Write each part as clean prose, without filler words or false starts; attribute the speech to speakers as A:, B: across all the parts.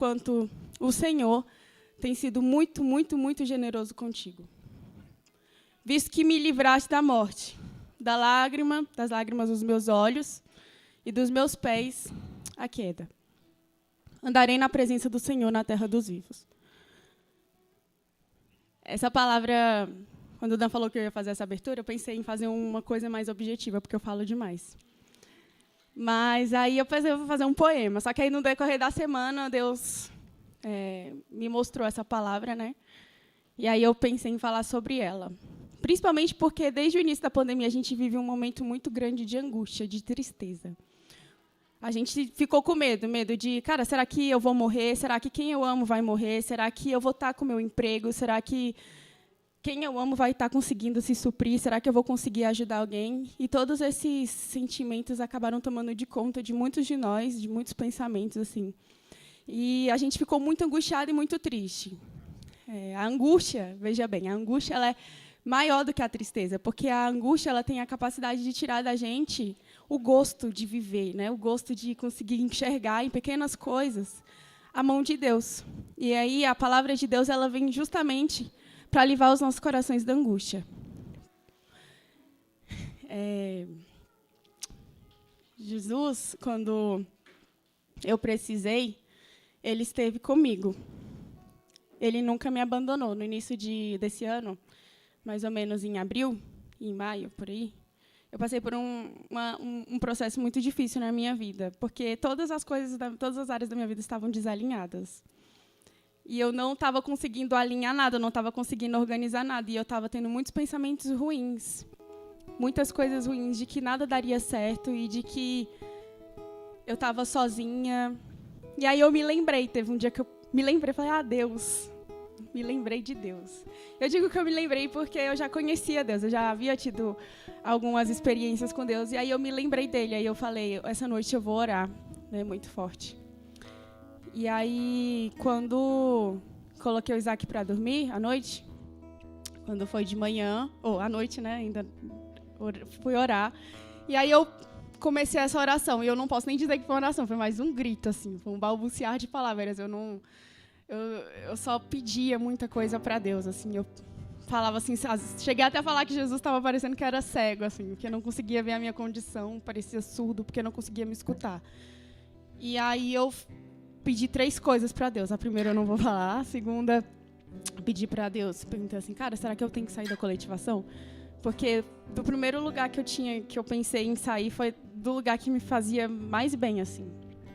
A: quanto o Senhor tem sido muito, muito, muito generoso contigo. Visto que me livraste da morte, das lágrimas dos meus olhos e dos meus pés, a queda. Andarei na presença do Senhor na terra dos vivos. Essa palavra, quando o Dan falou que eu ia fazer essa abertura, eu pensei em fazer uma coisa mais objetiva, porque eu falo demais. Mas aí eu pensei, eu vou fazer um poema. Só que aí, no decorrer da semana, Deus me mostrou essa palavra, né? E aí eu pensei em falar sobre ela. Principalmente porque, desde o início da pandemia, a gente vive um momento muito grande de angústia, de tristeza. A gente ficou com medo de, cara, será que eu vou morrer? Será que quem eu amo vai morrer? Será que eu vou estar com o meu emprego? Será que quem eu amo vai estar conseguindo se suprir? Será que eu vou conseguir ajudar alguém? E todos esses sentimentos acabaram tomando de conta de muitos de nós, de muitos pensamentos, assim. E a gente ficou muito angustiado e muito triste. A angústia, veja bem, a angústia ela é maior do que a tristeza, porque a angústia ela tem a capacidade de tirar da gente o gosto de viver, né? O gosto de conseguir enxergar em pequenas coisas a mão de Deus. E aí a palavra de Deus ela vem justamente para livrar os nossos corações da angústia. Jesus, quando eu precisei, ele esteve comigo. Ele nunca me abandonou. No início desse ano, mais ou menos em abril, em maio, por aí, eu passei por um processo muito difícil na minha vida, porque todas as áreas da minha vida estavam desalinhadas. E eu não estava conseguindo alinhar nada, eu não estava conseguindo organizar nada, e eu estava tendo muitos pensamentos ruins, muitas coisas ruins, de que nada daria certo e de que eu estava sozinha. E aí eu me lembrei, teve um dia que eu me lembrei, falei, Deus, me lembrei de Deus. Eu digo que eu me lembrei porque eu já conhecia Deus, eu já havia tido algumas experiências com Deus, e aí eu me lembrei dele, aí eu falei, essa noite eu vou orar, né, muito forte. E aí, quando coloquei o Isaac para dormir, à noite, quando foi de manhã, ou à noite, né, ainda fui orar, e aí eu comecei essa oração, e eu não posso nem dizer que foi uma oração, foi mais um grito, assim, foi um balbuciar de palavras, eu só pedia muita coisa para Deus, assim, eu falava assim, cheguei até a falar que Jesus estava parecendo que era cego, assim, que eu não conseguia ver a minha condição, parecia surdo, porque eu não conseguia me escutar. E aí eu pedi 3 coisas para Deus. A primeira eu não vou falar, a segunda pedi para Deus, perguntei assim, cara, será que eu tenho que sair da coletivação? Porque do primeiro lugar que eu pensei em sair foi do lugar que me fazia mais bem, assim.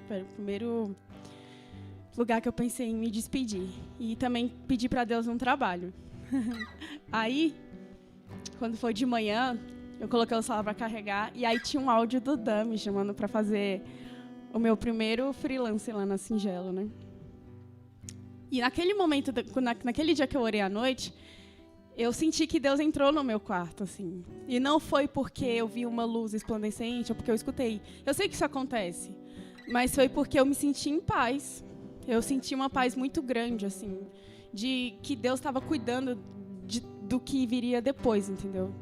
A: Foi o primeiro lugar que eu pensei em me despedir. E também pedi para Deus um trabalho. Aí, quando foi de manhã, eu coloquei o celular para carregar e aí tinha um áudio do Dan me chamando para fazer o meu primeiro freelance lá na Singelo, né? E naquele momento, naquele dia que eu orei à noite, eu senti que Deus entrou no meu quarto, assim. E não foi porque eu vi uma luz resplandecente ou porque eu escutei. Eu sei que isso acontece, mas foi porque eu me senti em paz. Eu senti uma paz muito grande, assim, de que Deus estava cuidando do que viria depois, entendeu?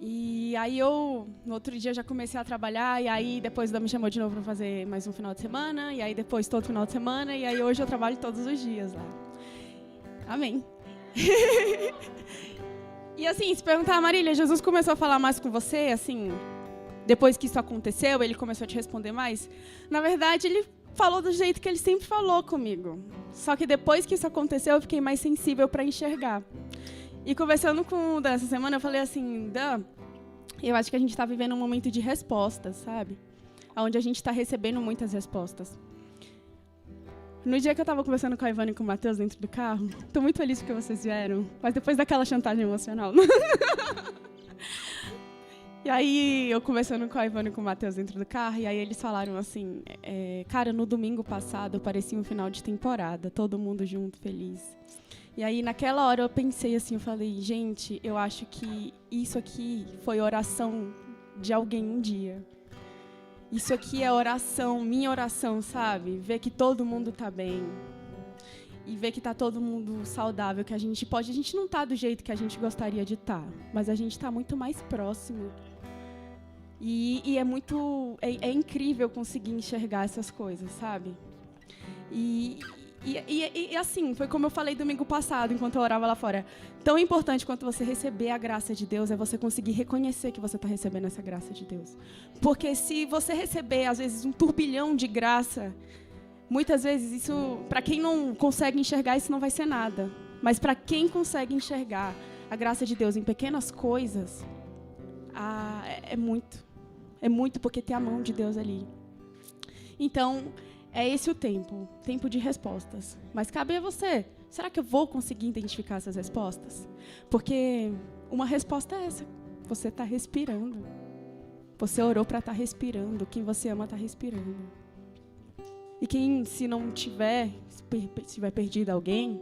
A: E aí no outro dia, já comecei a trabalhar, e aí depois o Dan me chamou de novo para fazer mais um final de semana, e aí depois todo final de semana, e aí hoje eu trabalho todos os dias lá. Amém. E assim, se perguntar, Marília, Jesus começou a falar mais com você, assim, depois que isso aconteceu, ele começou a te responder mais? Na verdade, ele falou do jeito que ele sempre falou comigo. Só que depois que isso aconteceu, eu fiquei mais sensível para enxergar. E conversando com o Dan essa semana, eu falei assim, Dan, eu acho que a gente está vivendo um momento de respostas, sabe? Onde a gente está recebendo muitas respostas. No dia que eu estava conversando com a Ivana e com o Matheus dentro do carro, estou muito feliz porque vocês vieram, mas depois daquela chantagem emocional. E aí, eu conversando com a Ivana e com o Matheus dentro do carro, e aí eles falaram assim, cara, no domingo passado parecia um final de temporada, todo mundo junto, feliz. E aí, naquela hora, eu pensei assim, eu falei, gente, eu acho que isso aqui foi oração de alguém um dia. Isso aqui é oração, minha oração, sabe? Ver que todo mundo tá bem. E ver que tá todo mundo saudável, que a gente não tá do jeito que a gente gostaria de estar, mas a gente tá muito mais próximo. E é incrível conseguir enxergar essas coisas, sabe? E assim, foi como eu falei domingo passado, enquanto eu orava lá fora. Tão importante quanto você receber a graça de Deus é você conseguir reconhecer que você está recebendo essa graça de Deus. Porque se você receber, às vezes, um turbilhão de graça, muitas vezes isso, para quem não consegue enxergar, isso não vai ser nada. Mas para quem consegue enxergar a graça de Deus em pequenas coisas, é muito. É muito porque tem a mão de Deus ali. Então, é esse o tempo de respostas. Mas cabe a você. Será que eu vou conseguir identificar essas respostas? Porque uma resposta é essa. Você está respirando. Você orou para estar respirando. Quem você ama está respirando. E quem, se não tiver perdido alguém,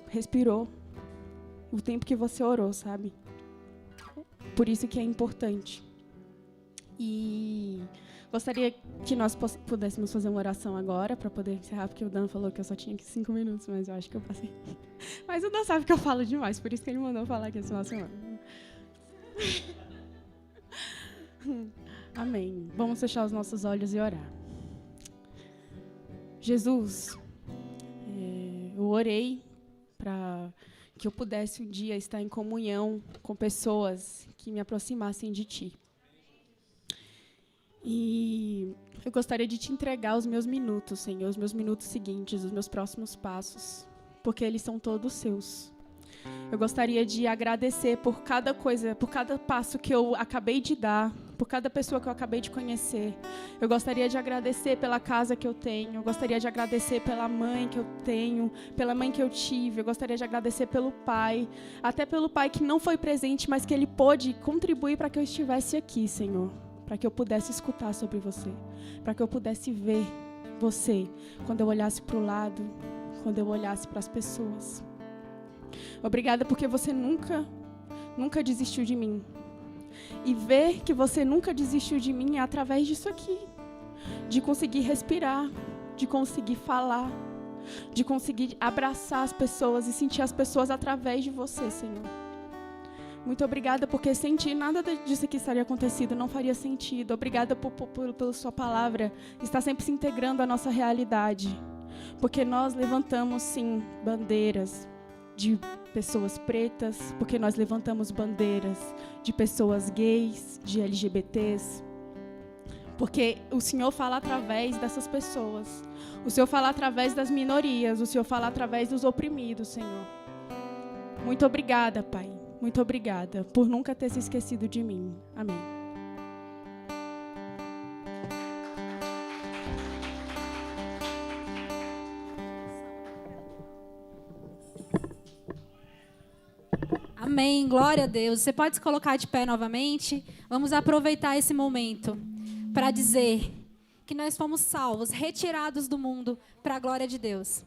A: respirou o tempo que você orou, sabe? Por isso que é importante. E gostaria que nós pudéssemos fazer uma oração agora, para poder encerrar, porque o Dan falou que eu só tinha 5 minutos, mas eu acho que eu passei. Mas o Dan sabe que eu falo demais, por isso que ele mandou falar aqui esse final de semana. Amém. Vamos fechar os nossos olhos e orar. Jesus, eu orei para que eu pudesse um dia estar em comunhão com pessoas que me aproximassem de Ti. E eu gostaria de Te entregar os meus minutos, Senhor, os meus minutos seguintes, os meus próximos passos, porque eles são todos Seus. Eu gostaria de agradecer por cada coisa, por cada passo que eu acabei de dar, por cada pessoa que eu acabei de conhecer. Eu gostaria de agradecer pela casa que eu tenho, eu gostaria de agradecer pela mãe que eu tenho, pela mãe que eu tive, eu gostaria de agradecer pelo pai, até pelo pai que não foi presente, mas que ele pôde contribuir para que eu estivesse aqui, Senhor, para que eu pudesse escutar sobre você, para que eu pudesse ver você quando eu olhasse para o lado, quando eu olhasse para as pessoas. Obrigada porque você nunca desistiu de mim. E ver que você nunca desistiu de mim é através disso aqui. De conseguir respirar, de conseguir falar, de conseguir abraçar as pessoas e sentir as pessoas através de você, Senhor. Muito obrigada porque sem Ti nada disso aqui estaria acontecido, não faria sentido. Obrigada pela Sua palavra, está sempre se integrando à nossa realidade. Porque nós levantamos, sim, bandeiras de pessoas pretas, porque nós levantamos bandeiras de pessoas gays, de LGBTs, porque o Senhor fala através dessas pessoas, o Senhor fala através das minorias, o Senhor fala através dos oprimidos, Senhor. Muito obrigada, Pai, muito obrigada por nunca ter se esquecido de mim. Amém.
B: Amém, glória a Deus. Você pode se colocar de pé novamente? Vamos aproveitar esse momento para dizer que nós fomos salvos, retirados do mundo para a glória de Deus.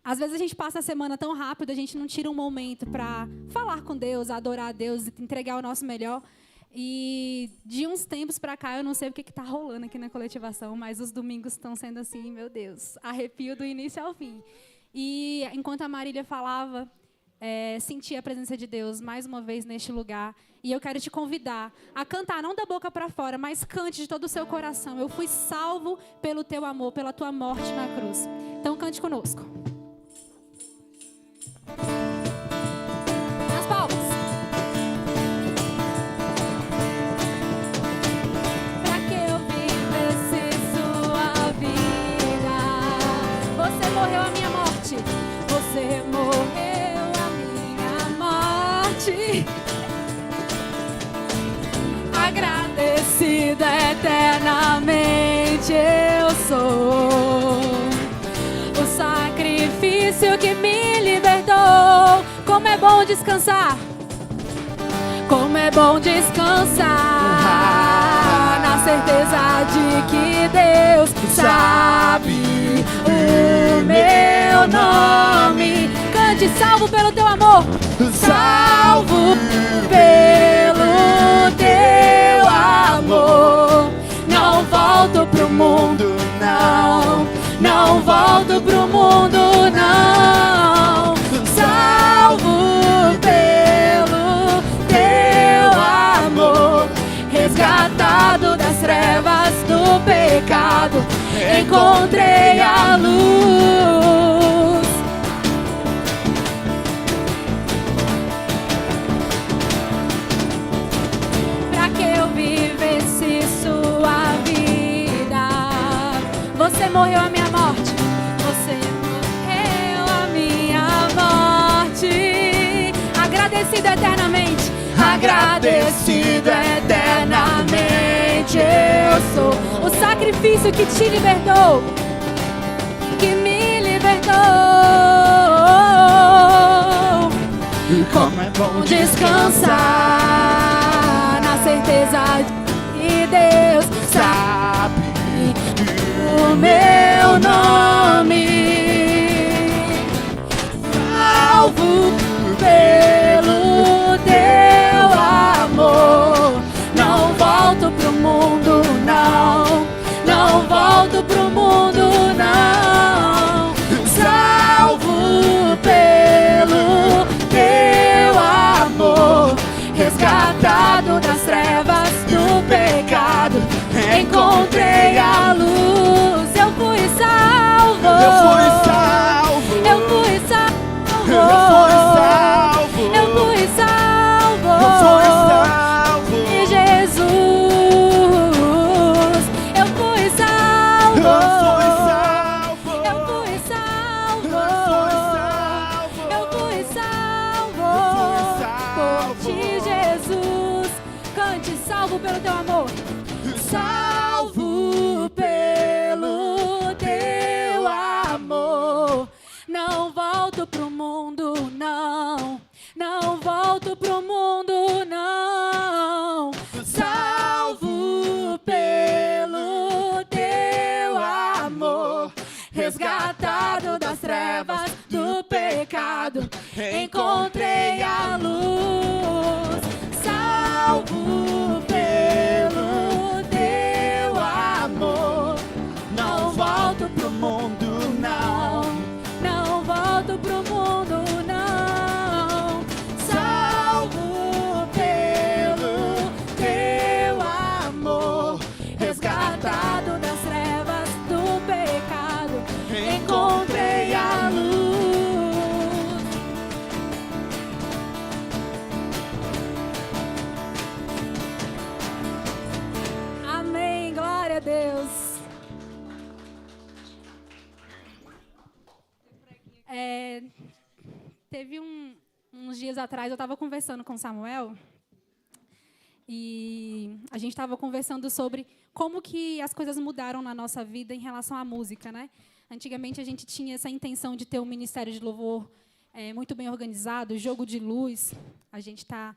B: Às vezes a gente passa a semana tão rápido, a gente não tira um momento para falar com Deus, adorar a Deus, entregar o nosso melhor. E de uns tempos para cá, eu não sei o que está rolando aqui na coletivação, mas os domingos estão sendo assim, meu Deus, arrepio do início ao fim. E enquanto a Marília falava, senti a presença de Deus mais uma vez neste lugar. E eu quero te convidar a cantar, não da boca para fora, mas cante de todo o seu coração. Eu fui salvo pelo teu amor, pela tua morte na cruz. Então cante conosco. Nas palmas. Pra que eu vivesse sua vida? Você morreu a minha morte. Você morreu. Agradecida eternamente eu sou. O sacrifício que me libertou. Como é bom descansar. Como é bom descansar na certeza de que Deus sabe o meu nome. Cante, salvo pelo teu amor. Salvo pelo teu amor. Não volto pro mundo, não. Não volto pro mundo, não. Salvo pelo teu amor. Resgatado das trevas do pecado. encontrei a luz. Pra que eu vivesse sua vida? Você morreu a minha morte. Você morreu a minha morte. Agradecido eternamente. Agradecido eternamente. Eu sou o sacrifício que te libertou, que me libertou.
C: Como é bom
B: Descansar na certeza de Deus sabe o meu nome. Salvo pelo teu amor. Não volto pro mundo, não. Não volto pro mundo, não. Salvo pelo teu amor. Resgatado das trevas do pecado. Encontrei a luz. Eu fui salvo.
C: Eu fui salvo.
B: Eu fui salvo.
C: Eu fui salvo.
B: Eu fui salvo.
C: Eu fui salvo.
B: Em Jesus. Eu fui salvo.
C: Eu fui salvo.
B: Eu fui salvo.
C: Eu fui
B: Eu fui salvo.
C: salvo.
B: Por ti, Jesus. Cante, salvo pelo teu amor. Salvo pelo teu amor. Não volto pro mundo, não. Não volto pro mundo, não. Salvo pelo teu amor. Resgatado das trevas do pecado. Encontrei a luz. Salvo pelo teu amor. Não volto pro mundo, não. Não volto pro mundo, não. Salvo pelo teu amor. Resgatado das trevas do pecado. Encontrei a luz. Amém, glória a Deus. Teve uns dias atrás, eu estava conversando com o Samuel e a gente estava conversando sobre como que as coisas mudaram na nossa vida em relação à música, né? Antigamente a gente tinha essa intenção de ter um ministério de louvor muito bem organizado, jogo de luz, a gente está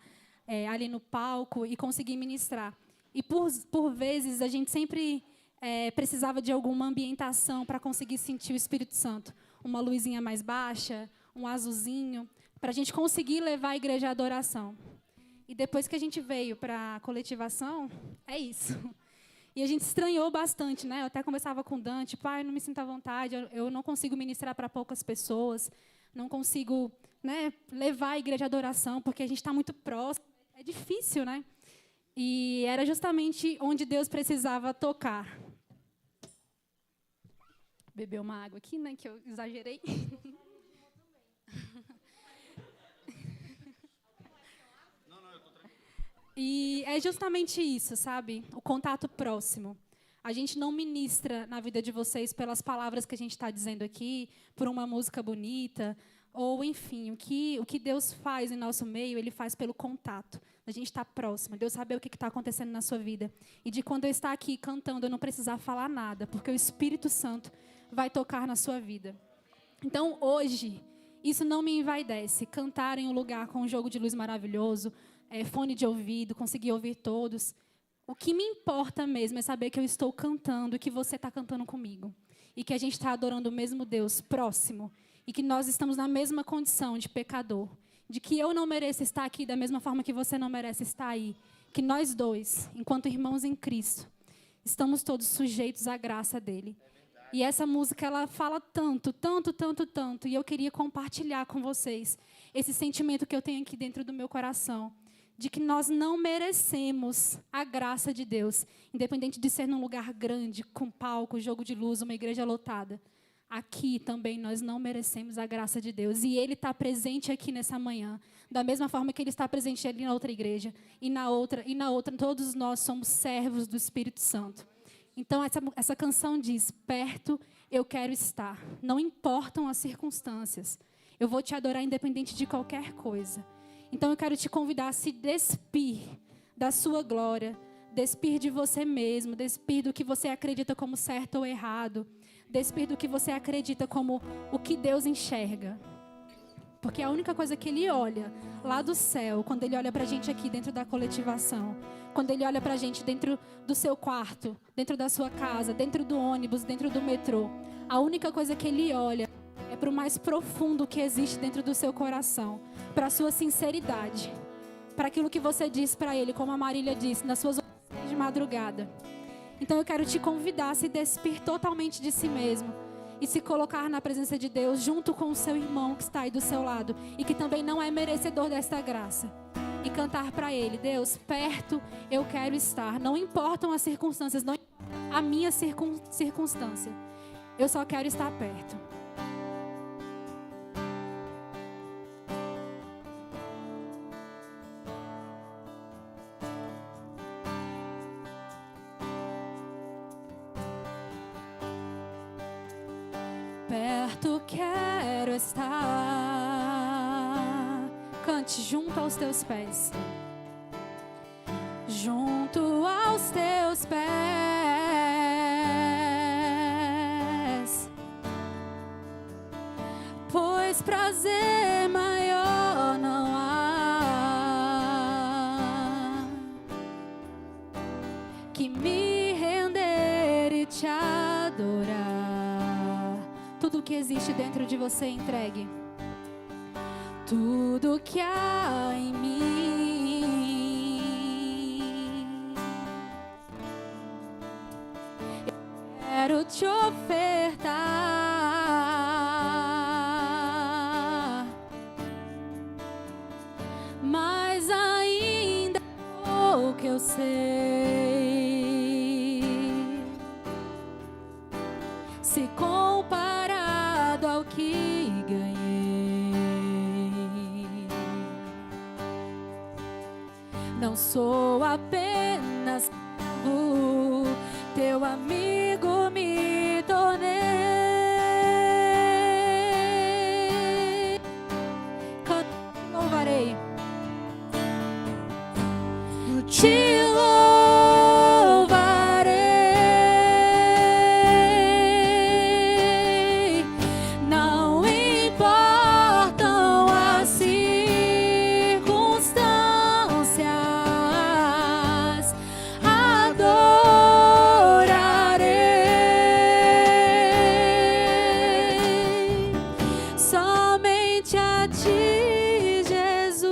B: ali no palco e conseguir ministrar. E por vezes a gente sempre precisava de alguma ambientação para conseguir sentir o Espírito Santo. Uma luzinha mais baixa, um azulzinho, para a gente conseguir levar a igreja à adoração. E depois que a gente veio para a coletivação, é isso. E a gente estranhou bastante, né? Eu até conversava com o Dan, tipo, eu não me sinto à vontade, eu não consigo ministrar para poucas pessoas, não consigo, né, levar a igreja à adoração, porque a gente está muito próximo. É difícil, né? E era justamente onde Deus precisava tocar. Beber uma água aqui, né, que eu exagerei. E é justamente isso, sabe? O contato próximo. A gente não ministra na vida de vocês pelas palavras que a gente está dizendo aqui, por uma música bonita, ou, enfim, o que Deus faz em nosso meio, Ele faz pelo contato. A gente está próximo, Deus saber o que está acontecendo na sua vida. E de quando eu estar aqui cantando, eu não precisar falar nada, porque o Espírito Santo vai tocar na sua vida. Então, hoje, isso não me envaidece. Cantar em um lugar com um jogo de luz maravilhoso, fone de ouvido, conseguir ouvir todos. O que me importa mesmo é saber que eu estou cantando e que você está cantando comigo. E que a gente está adorando o mesmo Deus próximo. E que nós estamos na mesma condição de pecador. De que eu não mereço estar aqui da mesma forma que você não merece estar aí. Que nós dois, enquanto irmãos em Cristo, estamos todos sujeitos à graça dEle. E essa música, ela fala tanto, tanto, tanto, tanto. E eu queria compartilhar com vocês esse sentimento que eu tenho aqui dentro do meu coração. de que nós não merecemos a graça de Deus, independente de ser num lugar grande, com palco, jogo de luz, uma igreja lotada. Aqui também nós não merecemos a graça de Deus. E Ele está presente aqui nessa manhã, da mesma forma que Ele está presente ali na outra igreja, e na outra, todos nós somos servos do Espírito Santo. Então, essa canção diz, perto eu quero estar, não importam as circunstâncias, eu vou te adorar independente de qualquer coisa. Então, eu quero te convidar a se despir da sua glória, despir de você mesmo, despir do que você acredita como certo ou errado, despir do que você acredita como o que Deus enxerga. Porque a única coisa que Ele olha lá do céu, quando Ele olha para a gente aqui dentro da coletivação, quando Ele olha para a gente dentro do seu quarto, dentro da sua casa, dentro do ônibus, dentro do metrô, a única coisa que Ele olha é para o mais profundo que existe dentro do seu coração, para a sua sinceridade, para aquilo que você diz para Ele, como a Marília disse, nas suas orações de madrugada. Então eu quero te convidar a se despir totalmente de si mesmo e se colocar na presença de Deus junto com o seu irmão que está aí do seu lado e que também não é merecedor desta graça. E cantar para Ele, Deus, perto eu quero estar. Não importam as circunstâncias, não importa a minha circunstância. Eu só quero estar perto. Perto quero estar. Cante junto aos teus pés. Junto aos teus pés. Pois prazer maior não há que me render e te adorar. Tudo que existe dentro de você, entregue. Tudo que há em mim, eu quero te ofertar. Mas ainda o que eu sei, se comparado ao que ganhei, não sou apenas o teu amigo, me tornei. Louvarei, te louvarei. Não importam as circunstâncias, adorarei somente a ti, Jesus.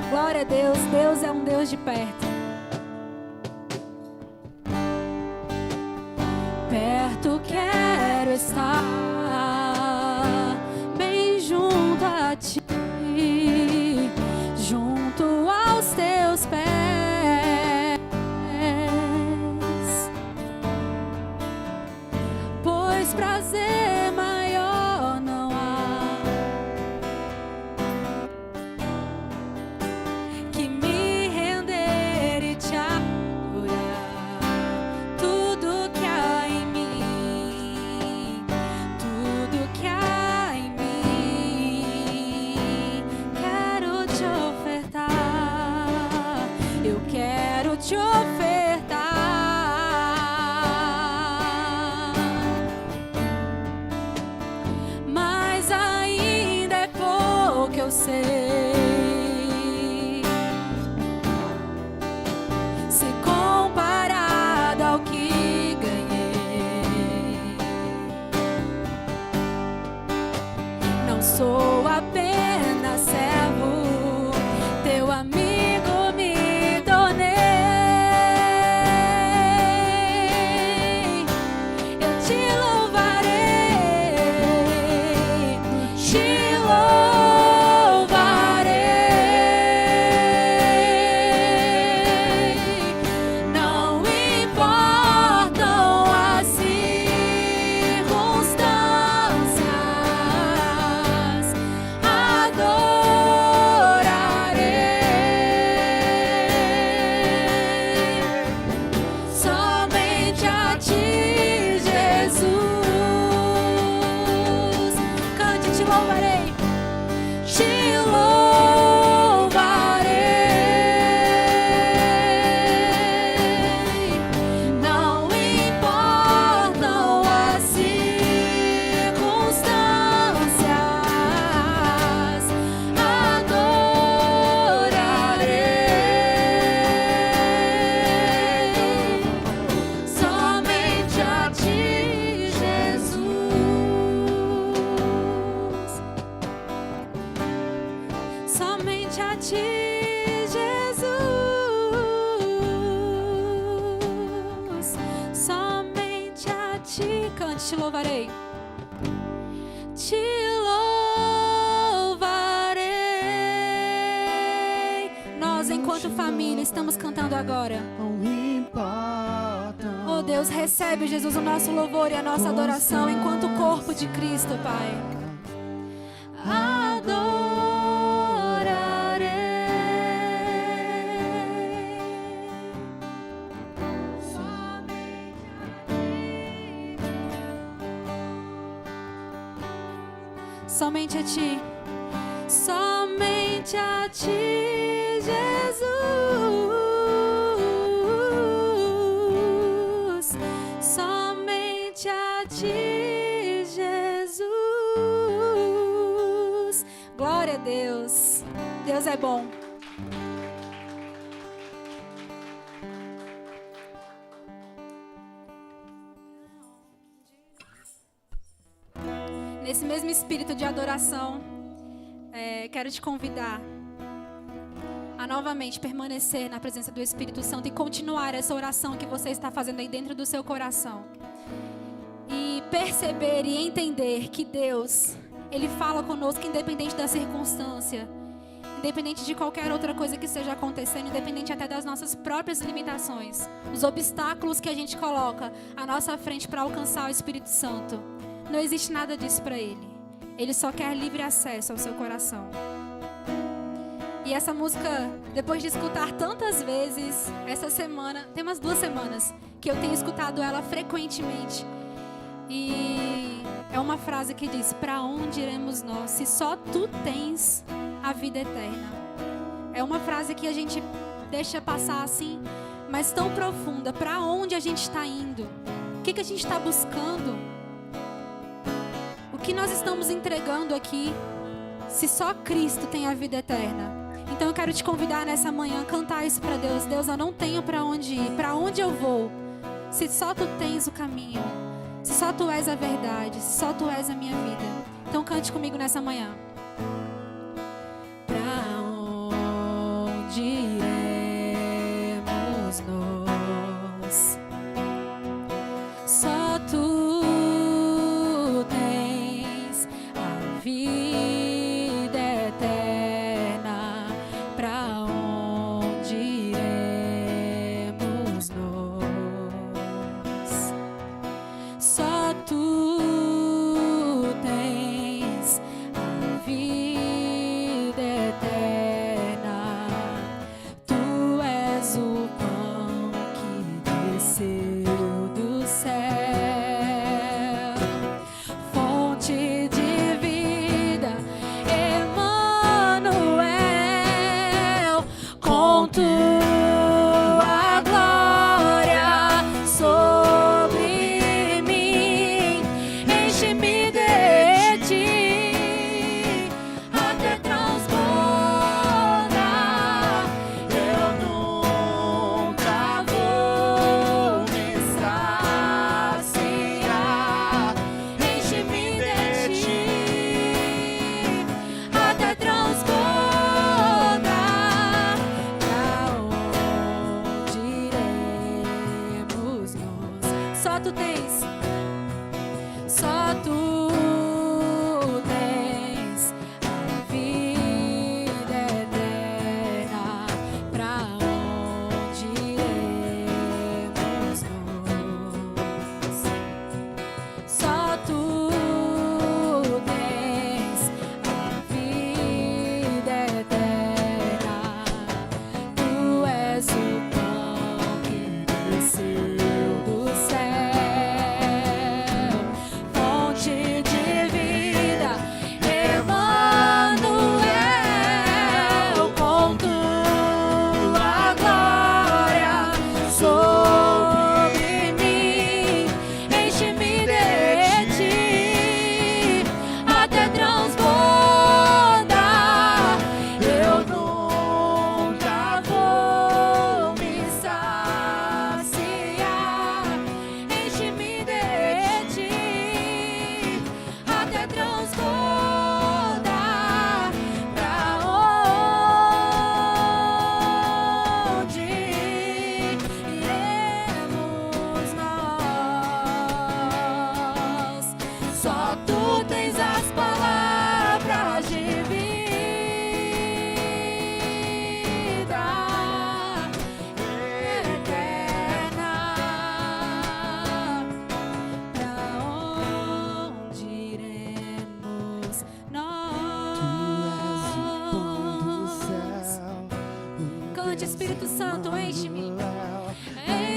B: Glória a Deus, Deus é um Deus de perto. Perto quero estar, bem junto a ti, junto aos teus pés. Pois prazer maior não há que me render e te adorar. Tudo que há em mim, tudo que há em mim, quero te ofertar. Eu quero te ofertar. somente a ti, Jesus. Cante, te louvarei, te louvarei. Não importam as circunstâncias, adorarei somente a ti, Jesus. Somente a ti, Jesus. Somente a ti. Cante, te louvarei. Te louvarei. Nós, enquanto família, estamos cantando agora.
C: Não importa.
B: Oh Deus, recebe, Jesus, o nosso louvor e a nossa adoração enquanto corpo de Cristo, Pai. Somente a ti, somente a ti, Jesus. Somente a ti, Jesus. Glória a Deus. Deus é bom. Nesse mesmo espírito de adoração, quero te convidar a novamente permanecer na presença do Espírito Santo e continuar essa oração que você está fazendo aí dentro do seu coração. E perceber e entender que Deus, Ele fala conosco independente da circunstância, independente de qualquer outra coisa que esteja acontecendo, independente até das nossas próprias limitações, os obstáculos que a gente coloca à nossa frente para alcançar o Espírito Santo. Não existe nada disso para Ele. Ele só quer livre acesso ao seu coração. E essa música, depois de escutar tantas vezes, essa semana, tem umas 2 semanas, que eu tenho escutado ela frequentemente. E é uma frase que diz: para onde iremos nós, se só tu tens a vida eterna? É uma frase que a gente deixa passar assim, mas tão profunda. Para onde a gente está indo? O que a gente está buscando? O que nós estamos entregando aqui, se só Cristo tem a vida eterna? Então eu quero te convidar nessa manhã a cantar isso para Deus. Deus, eu não tenho para onde ir, para onde eu vou, se só tu tens o caminho, se só tu és a verdade, se só tu és a minha vida. Então cante comigo nessa manhã. Para onde iremos nós? Só tu vida eterna. Para onde iremos nós? Só tu tens a vida eterna. Tu és o pão que desceu do céu, fonte de tua glória sobre mim, enche-me de ti até transbordar.
C: Eu nunca vou me saciar.
B: Enche-me de ti até transbordar. Só tu tens a vida eterna. Pra onde iremos nós? Só tu tens a vida eterna. Tu és o pão que desceu do céu. Espírito Santo, enche-me.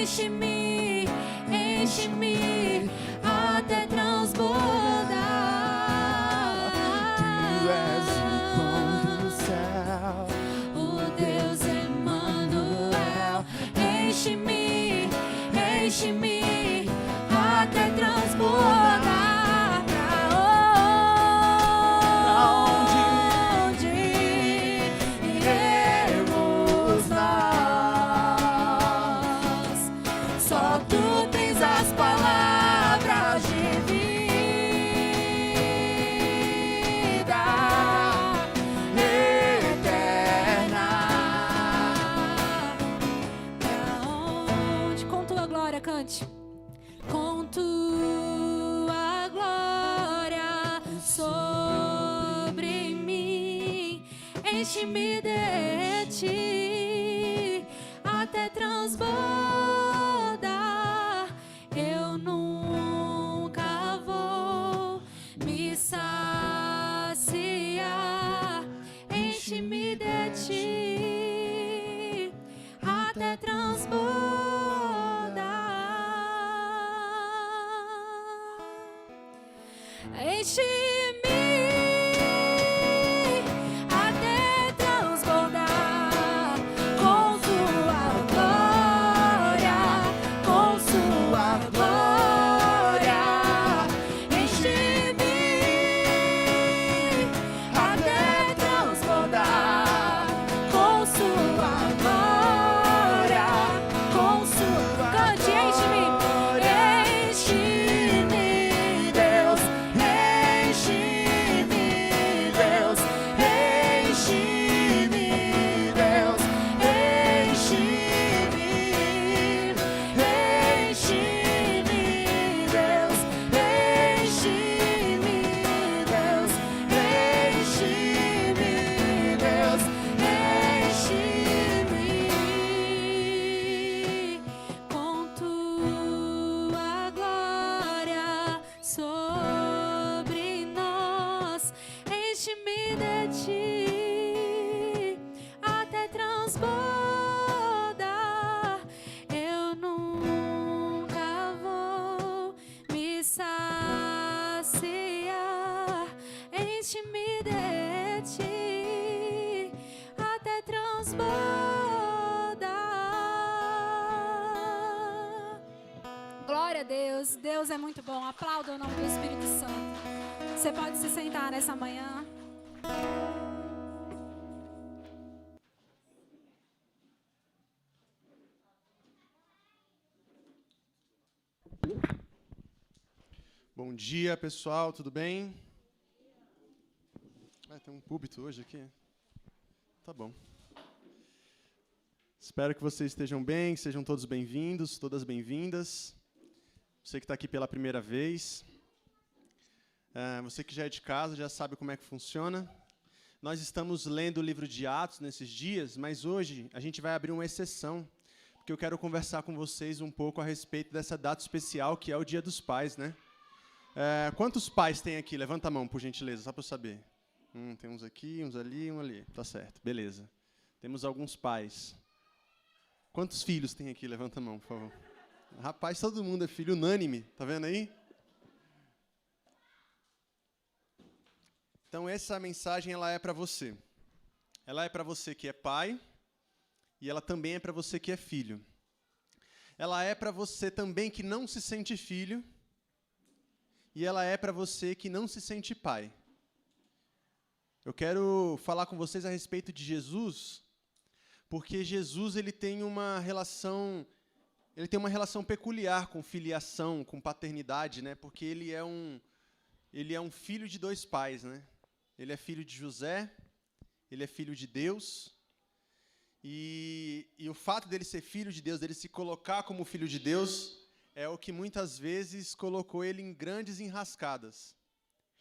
B: Enche-me, enche-me até transbordar.
C: Tu és o pão do céu,
B: O Deus Emmanuel. Enche-me, enche-me até transbordar. Pra onde iremos nós? Só tu tens as palavras de vida eterna. Pra onde? Com tua glória, cante. Com tua glória sobre mim, enche-me de ti até transbordar. Eu nunca vou me saciar. Enche-me de ti até transbordar. Enche-me até transbordar com tua glória, com sua glória. Enche-me até transbordar com sua glória, com sua cante, enche-me, enche-me, Deus. Enche-me, Deus, enche-me, Deus, enche-me, enche-me, Deus, enche-me, Deus, enche-me, Deus, enche-me com tua glória sobre nós. Enche-me de ti até transbordar. Eu nunca vou me saciar. Enche-me de ti até transbordar. Glória a Deus. Deus é muito bom. Aplauda o nome do Espírito Santo. Você pode se sentar nessa manhã.
D: Bom dia, pessoal, tudo bem? Tem um púlpito hoje aqui. Tá bom. Espero que vocês estejam bem, que sejam todos bem-vindos, todas bem-vindas. Você que está aqui pela primeira vez. Você que já é de casa, já sabe como é que funciona. Nós estamos lendo o livro de Atos nesses dias, mas hoje a gente vai abrir uma exceção, porque eu quero conversar com vocês um pouco a respeito dessa data especial, que é o Dia dos Pais, né? Quantos pais tem aqui? Levanta a mão, por gentileza, só para eu saber. Tem uns aqui, uns ali, um ali. Tá certo, beleza. Temos alguns pais. Quantos filhos tem aqui? Levanta a mão, por favor. Rapaz, todo mundo é filho unânime, tá vendo aí? Então, essa mensagem ela é para você. Ela é para você que é pai e ela também é para você que é filho. Ela é para você também que não se sente filho e ela é para você que não se sente pai. Eu quero falar com vocês a respeito de Jesus, porque Jesus ele tem uma relação peculiar com filiação, com paternidade, né? Porque ele é um filho de dois pais, né? Ele é filho de José, ele é filho de Deus, e o fato dele ser filho de Deus, dele se colocar como filho de Deus, é o que muitas vezes colocou ele em grandes enrascadas.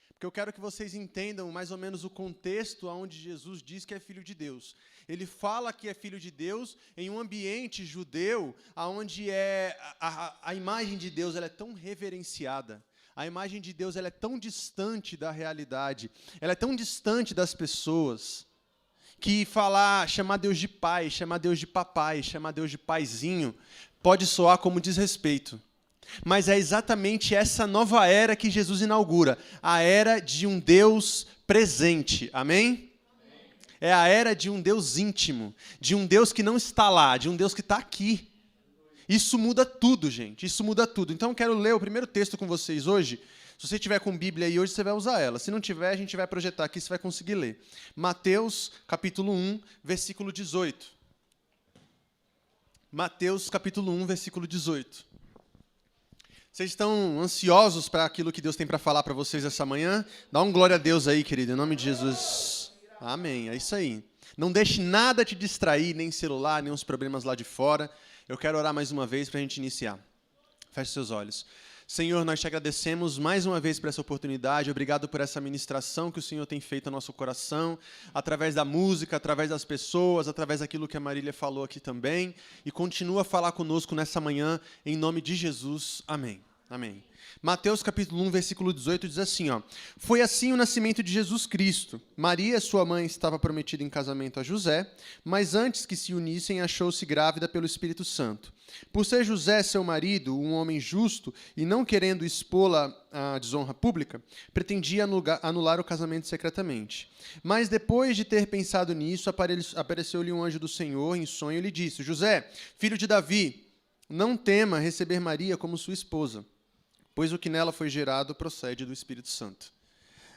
D: Porque eu quero que vocês entendam mais ou menos o contexto onde Jesus diz que é filho de Deus. Ele fala que é filho de Deus em um ambiente judeu, onde a imagem de Deus ela é tão reverenciada. A imagem de Deus ela é tão distante da realidade, ela é tão distante das pessoas. que chamar Deus de pai, chamar Deus de papai, chamar Deus de paizinho, pode soar como desrespeito. Mas é exatamente essa nova era que Jesus inaugura, a era de um Deus presente. Amém? É a era de um Deus íntimo, de um Deus que não está lá, de um Deus que está aqui. Isso muda tudo, gente, isso muda tudo. Então eu quero ler o primeiro texto com vocês hoje. Se você tiver com Bíblia aí hoje, você vai usar ela. Se não tiver, a gente vai projetar aqui, você vai conseguir ler. Mateus, capítulo 1, versículo 18. Mateus, capítulo 1, versículo 18. Vocês estão ansiosos para aquilo que Deus tem para falar para vocês essa manhã? Dá um glória a Deus aí, querido, em nome de Jesus. Amém, é isso aí. Não deixe nada te distrair, nem celular, nem os problemas lá de fora. Eu quero orar mais uma vez para a gente iniciar. Feche seus olhos. Senhor, nós te agradecemos mais uma vez por essa oportunidade. Obrigado por essa ministração que o Senhor tem feito ao nosso coração, através da música, através das pessoas, através daquilo que a Marília falou aqui também. E continua a falar conosco nessa manhã, em nome de Jesus. Amém. Amém. Mateus capítulo 1, versículo 18 diz assim, ó: Foi assim o nascimento de Jesus Cristo. Maria, sua mãe, estava prometida em casamento a José, mas antes que se unissem, achou-se grávida pelo Espírito Santo. Por ser José, seu marido, um homem justo, e não querendo expô-la à desonra pública, pretendia anular o casamento secretamente. Mas depois de ter pensado nisso, apareceu-lhe um anjo do Senhor em sonho e lhe disse: José, filho de Davi, não tema receber Maria como sua esposa, pois o que nela foi gerado procede do Espírito Santo.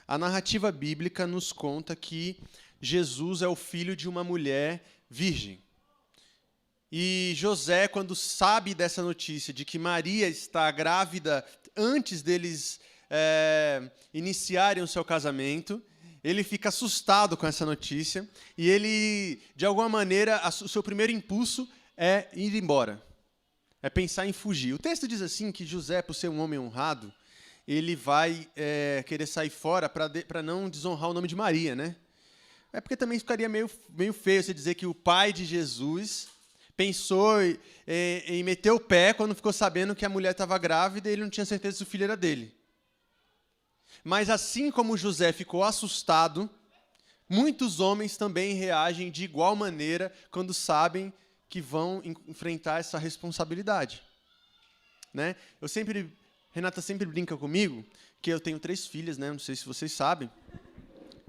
D: A narrativa bíblica nos conta que Jesus é o filho de uma mulher virgem. E José, quando sabe dessa notícia de que Maria está grávida antes deles iniciarem o seu casamento, ele fica assustado com essa notícia e ele, de alguma maneira, o seu primeiro impulso é ir embora. É pensar em fugir. O texto diz assim que José, por ser um homem honrado, ele vai querer sair fora para não desonrar o nome de Maria, né? É porque também ficaria meio feio você dizer que o pai de Jesus pensou em meter o pé quando ficou sabendo que a mulher estava grávida e ele não tinha certeza se o filho era dele. Mas assim como José ficou assustado, muitos homens também reagem de igual maneira quando sabem que vão enfrentar essa responsabilidade, né? Renata sempre brinca comigo que eu tenho 3 filhas, né? Não sei se vocês sabem.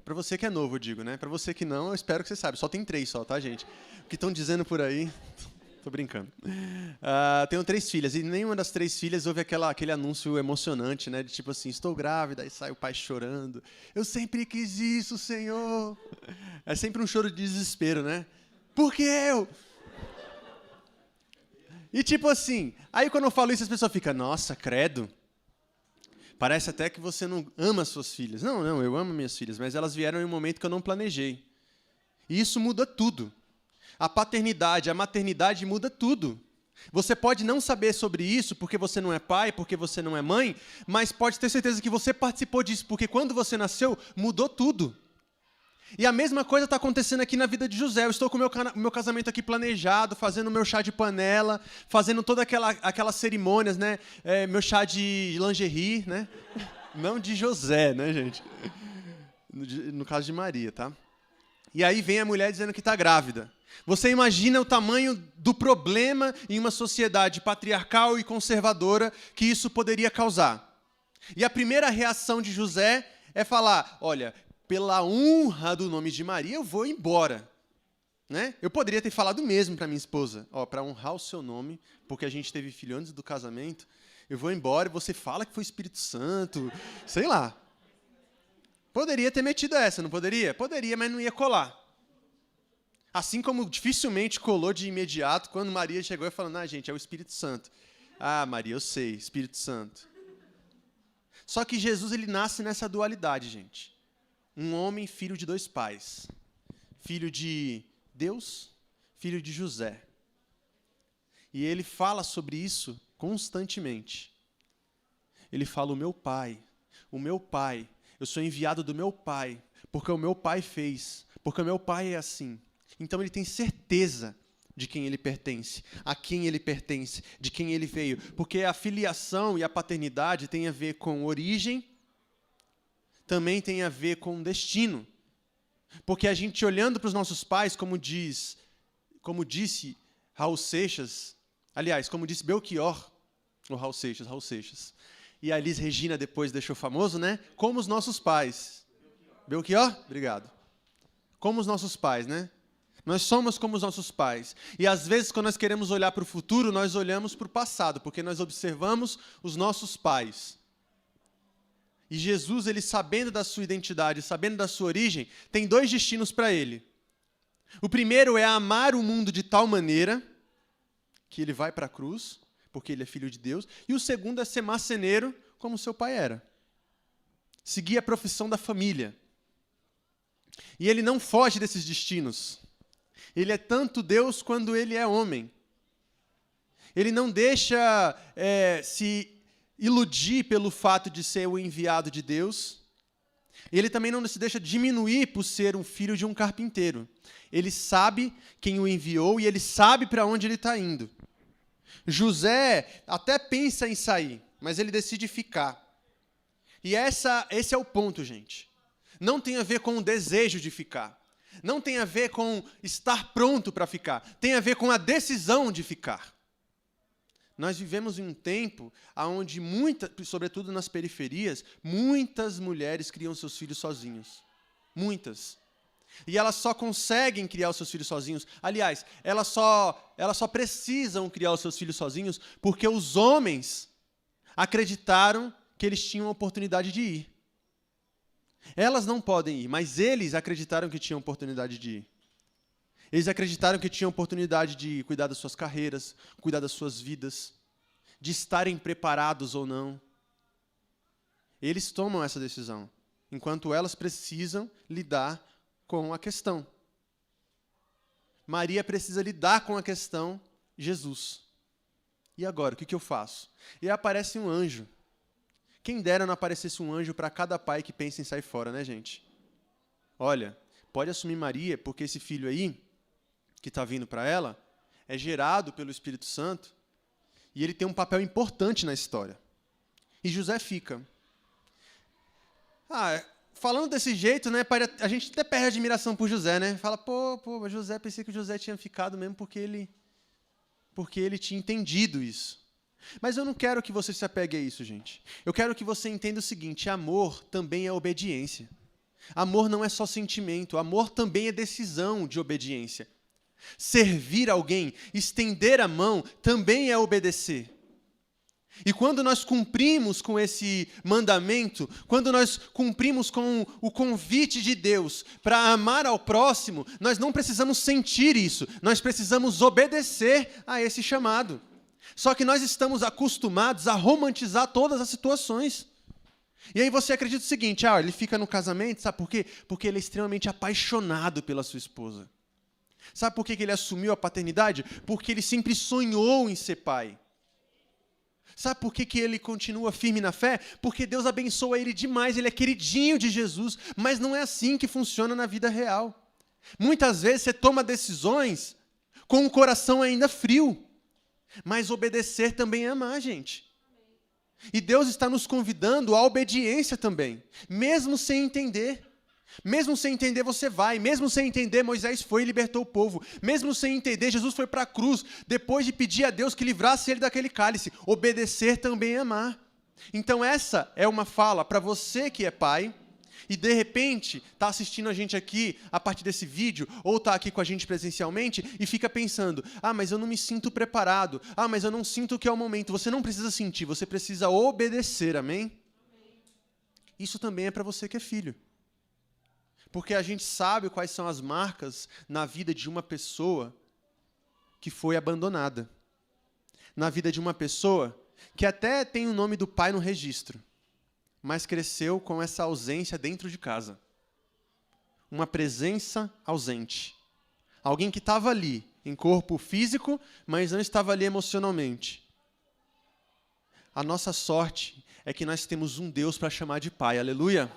D: Para você que é novo, eu digo, né? Para você que não, eu espero que você saiba. Só tem 3 só, tá, gente? O que estão dizendo por aí... Tô brincando. Tenho 3 filhas e nenhuma das 3 filhas houve aquele anúncio emocionante, né? De tipo assim, estou grávida, aí sai o pai chorando. Eu sempre quis isso, Senhor. É sempre um choro de desespero, né? Por que eu? E tipo assim, aí quando eu falo isso, as pessoas ficam, nossa, credo. Parece até que você não ama suas filhas. Não, eu amo minhas filhas, mas elas vieram em um momento que eu não planejei. E isso muda tudo. A paternidade, a maternidade muda tudo. Você pode não saber sobre isso porque você não é pai, porque você não é mãe, mas pode ter certeza que você participou disso, porque quando você nasceu, mudou tudo. E a mesma coisa está acontecendo aqui na vida de José. Eu estou com o meu casamento aqui planejado, fazendo o meu chá de panela, fazendo todas aquelas cerimônias, né? Meu chá de lingerie, né? Não de José, né, gente? No caso de Maria, tá? E aí vem a mulher dizendo que está grávida. Você imagina o tamanho do problema em uma sociedade patriarcal e conservadora que isso poderia causar. E a primeira reação de José é falar, olha, pela honra do nome de Maria, eu vou embora. Né? Eu poderia ter falado mesmo para minha esposa, para honrar o seu nome, porque a gente teve filho antes do casamento, eu vou embora e você fala que foi Espírito Santo, sei lá. Poderia ter metido essa, não poderia? Poderia, mas não ia colar. Assim como dificilmente colou de imediato quando Maria chegou e falou, gente, é o Espírito Santo. Ah, Maria, eu sei, Espírito Santo. Só que Jesus, ele nasce nessa dualidade, gente. Um homem, filho de 2 pais. Filho de Deus, filho de José. E ele fala sobre isso constantemente. Ele fala, o meu pai, eu sou enviado do meu pai, porque o meu pai fez, porque o meu pai é assim. Então ele tem certeza de quem ele pertence, a quem ele pertence, de quem ele veio. Porque a filiação e a paternidade têm a ver com origem, também tem a ver com destino. Porque a gente olhando para os nossos pais, como disse Raul Seixas, aliás, como disse Belchior, o Raul Seixas, e a Elis Regina depois deixou famoso, né? Como os nossos pais. Belchior? Obrigado. Como os nossos pais, né? Nós somos como os nossos pais. E às vezes, quando nós queremos olhar para o futuro, nós olhamos para o passado, porque nós observamos os nossos pais. E Jesus, ele sabendo da sua identidade, sabendo da sua origem, tem 2 destinos para ele. O primeiro é amar o mundo de tal maneira que ele vai para a cruz, porque ele é filho de Deus. E o segundo é ser marceneiro, como seu pai era. Seguir a profissão da família. E ele não foge desses destinos. Ele é tanto Deus quanto ele é homem. Ele não deixa se iludir pelo fato de ser o enviado de Deus. Ele também não se deixa diminuir por ser um filho de um carpinteiro. Ele sabe quem o enviou e ele sabe para onde ele está indo. José até pensa em sair, mas ele decide ficar. E esse é o ponto, gente. Não tem a ver com o desejo de ficar. Não tem a ver com estar pronto para ficar. Tem a ver com a decisão de ficar. Nós vivemos em um tempo onde, sobretudo nas periferias, muitas mulheres criam seus filhos sozinhas. Muitas. E elas só conseguem criar os seus filhos sozinhos. Aliás, elas só precisam criar os seus filhos sozinhos porque os homens acreditaram que eles tinham a oportunidade de ir. Elas não podem ir, mas eles acreditaram que tinham oportunidade de ir. Eles acreditaram que tinham oportunidade de cuidar das suas carreiras, cuidar das suas vidas, de estarem preparados ou não. Eles tomam essa decisão, enquanto elas precisam lidar com a questão. Maria precisa lidar com a questão Jesus. E agora, o que eu faço? E aparece um anjo. Quem dera não aparecesse um anjo para cada pai que pensa em sair fora, né, gente? Olha, pode assumir Maria, porque esse filho aí, que está vindo para ela, é gerado pelo Espírito Santo, e ele tem um papel importante na história. E José fica. Falando desse jeito, né, a gente até perde admiração por José, né? Fala, José, pensei que o José tinha ficado mesmo porque ele tinha entendido isso. Mas eu não quero que você se apegue a isso, gente. Eu quero que você entenda o seguinte: amor também é obediência. Amor não é só sentimento, amor também é decisão de obediência. Servir alguém, estender a mão, também é obedecer. E quando nós cumprimos com esse mandamento, quando nós cumprimos com o convite de Deus para amar ao próximo, nós não precisamos sentir isso, nós precisamos obedecer a esse chamado. Só que nós estamos acostumados a romantizar todas as situações. E aí você acredita o seguinte: ele fica no casamento, sabe por quê? Porque ele é extremamente apaixonado pela sua esposa. Sabe por que ele assumiu a paternidade? Porque ele sempre sonhou em ser pai. Sabe por que ele continua firme na fé? Porque Deus abençoa ele demais, ele é queridinho de Jesus, mas não é assim que funciona na vida real. Muitas vezes você toma decisões com o coração ainda frio, mas obedecer também é amar, gente. E Deus está nos convidando à obediência também, mesmo sem entender. Mesmo sem entender, você vai. Mesmo sem entender, Moisés foi e libertou o povo. Mesmo sem entender, Jesus foi para a cruz, depois de pedir a Deus que livrasse ele daquele cálice. Obedecer também é amar. Então essa é uma fala para você que é pai, e de repente está assistindo a gente aqui a partir desse vídeo, ou está aqui com a gente presencialmente, e fica pensando: mas eu não me sinto preparado. Mas eu não sinto que é o momento. Você não precisa sentir, você precisa obedecer, amém? Isso também é para você que é filho. Porque a gente sabe quais são as marcas na vida de uma pessoa que foi abandonada. Na vida de uma pessoa que até tem o nome do pai no registro, mas cresceu com essa ausência dentro de casa. Uma presença ausente. Alguém que estava ali, em corpo físico, mas não estava ali emocionalmente. A nossa sorte é que nós temos um Deus para chamar de pai. Aleluia!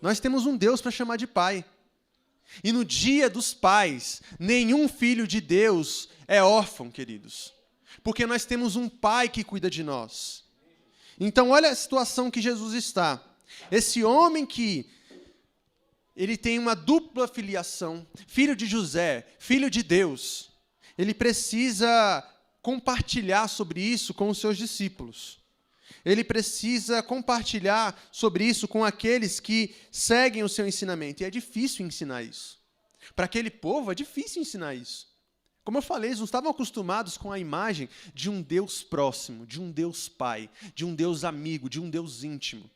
D: Nós temos um Deus para chamar de pai. E no dia dos pais, nenhum filho de Deus é órfão, queridos. Porque nós temos um pai que cuida de nós. Então, olha a situação que Jesus está. Esse homem que ele tem uma dupla filiação, filho de José, filho de Deus. Ele precisa compartilhar sobre isso com os seus discípulos. Ele precisa compartilhar sobre isso com aqueles que seguem o seu ensinamento. E é difícil ensinar isso. Para aquele povo, é difícil ensinar isso. Como eu falei, eles não estavam acostumados com a imagem de um Deus próximo, de um Deus Pai, de um Deus amigo, de um Deus íntimo.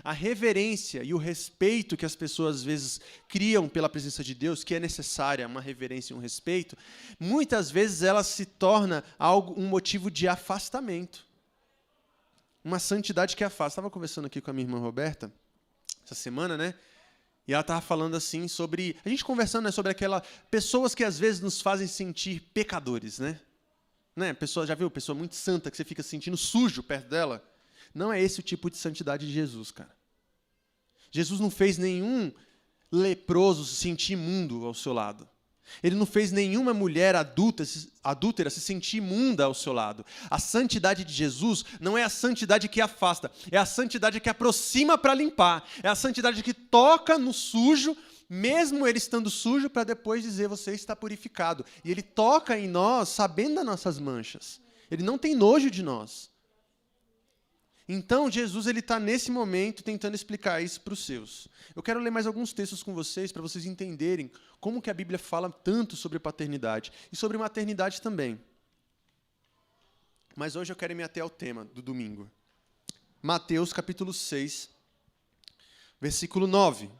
D: A reverência e o respeito que as pessoas, às vezes, criam pela presença de Deus, que é necessária, uma reverência e um respeito, muitas vezes ela se torna um motivo de afastamento. Uma santidade que afasta. Estava conversando aqui com a minha irmã Roberta, essa semana, né? E ela estava falando assim sobre... A gente conversando, né, sobre pessoas que às vezes nos fazem sentir pecadores, né? Pessoa, já viu? Pessoa muito santa que você fica se sentindo sujo perto dela. Não é esse o tipo de santidade de Jesus, cara. Jesus não fez nenhum leproso se sentir imundo ao seu lado. Ele não fez nenhuma mulher adúltera se sentir imunda ao seu lado. A santidade de Jesus não é a santidade que afasta, é a santidade que aproxima para limpar. É a santidade que toca no sujo, mesmo ele estando sujo, para depois dizer, você está purificado. E ele toca em nós, sabendo das nossas manchas. Ele não tem nojo de nós. Então, Jesus está nesse momento tentando explicar isso para os seus. Eu quero ler mais alguns textos com vocês, para vocês entenderem como que a Bíblia fala tanto sobre paternidade e sobre maternidade também. Mas hoje eu quero me ater ao tema do domingo. Mateus capítulo 6, versículo 9.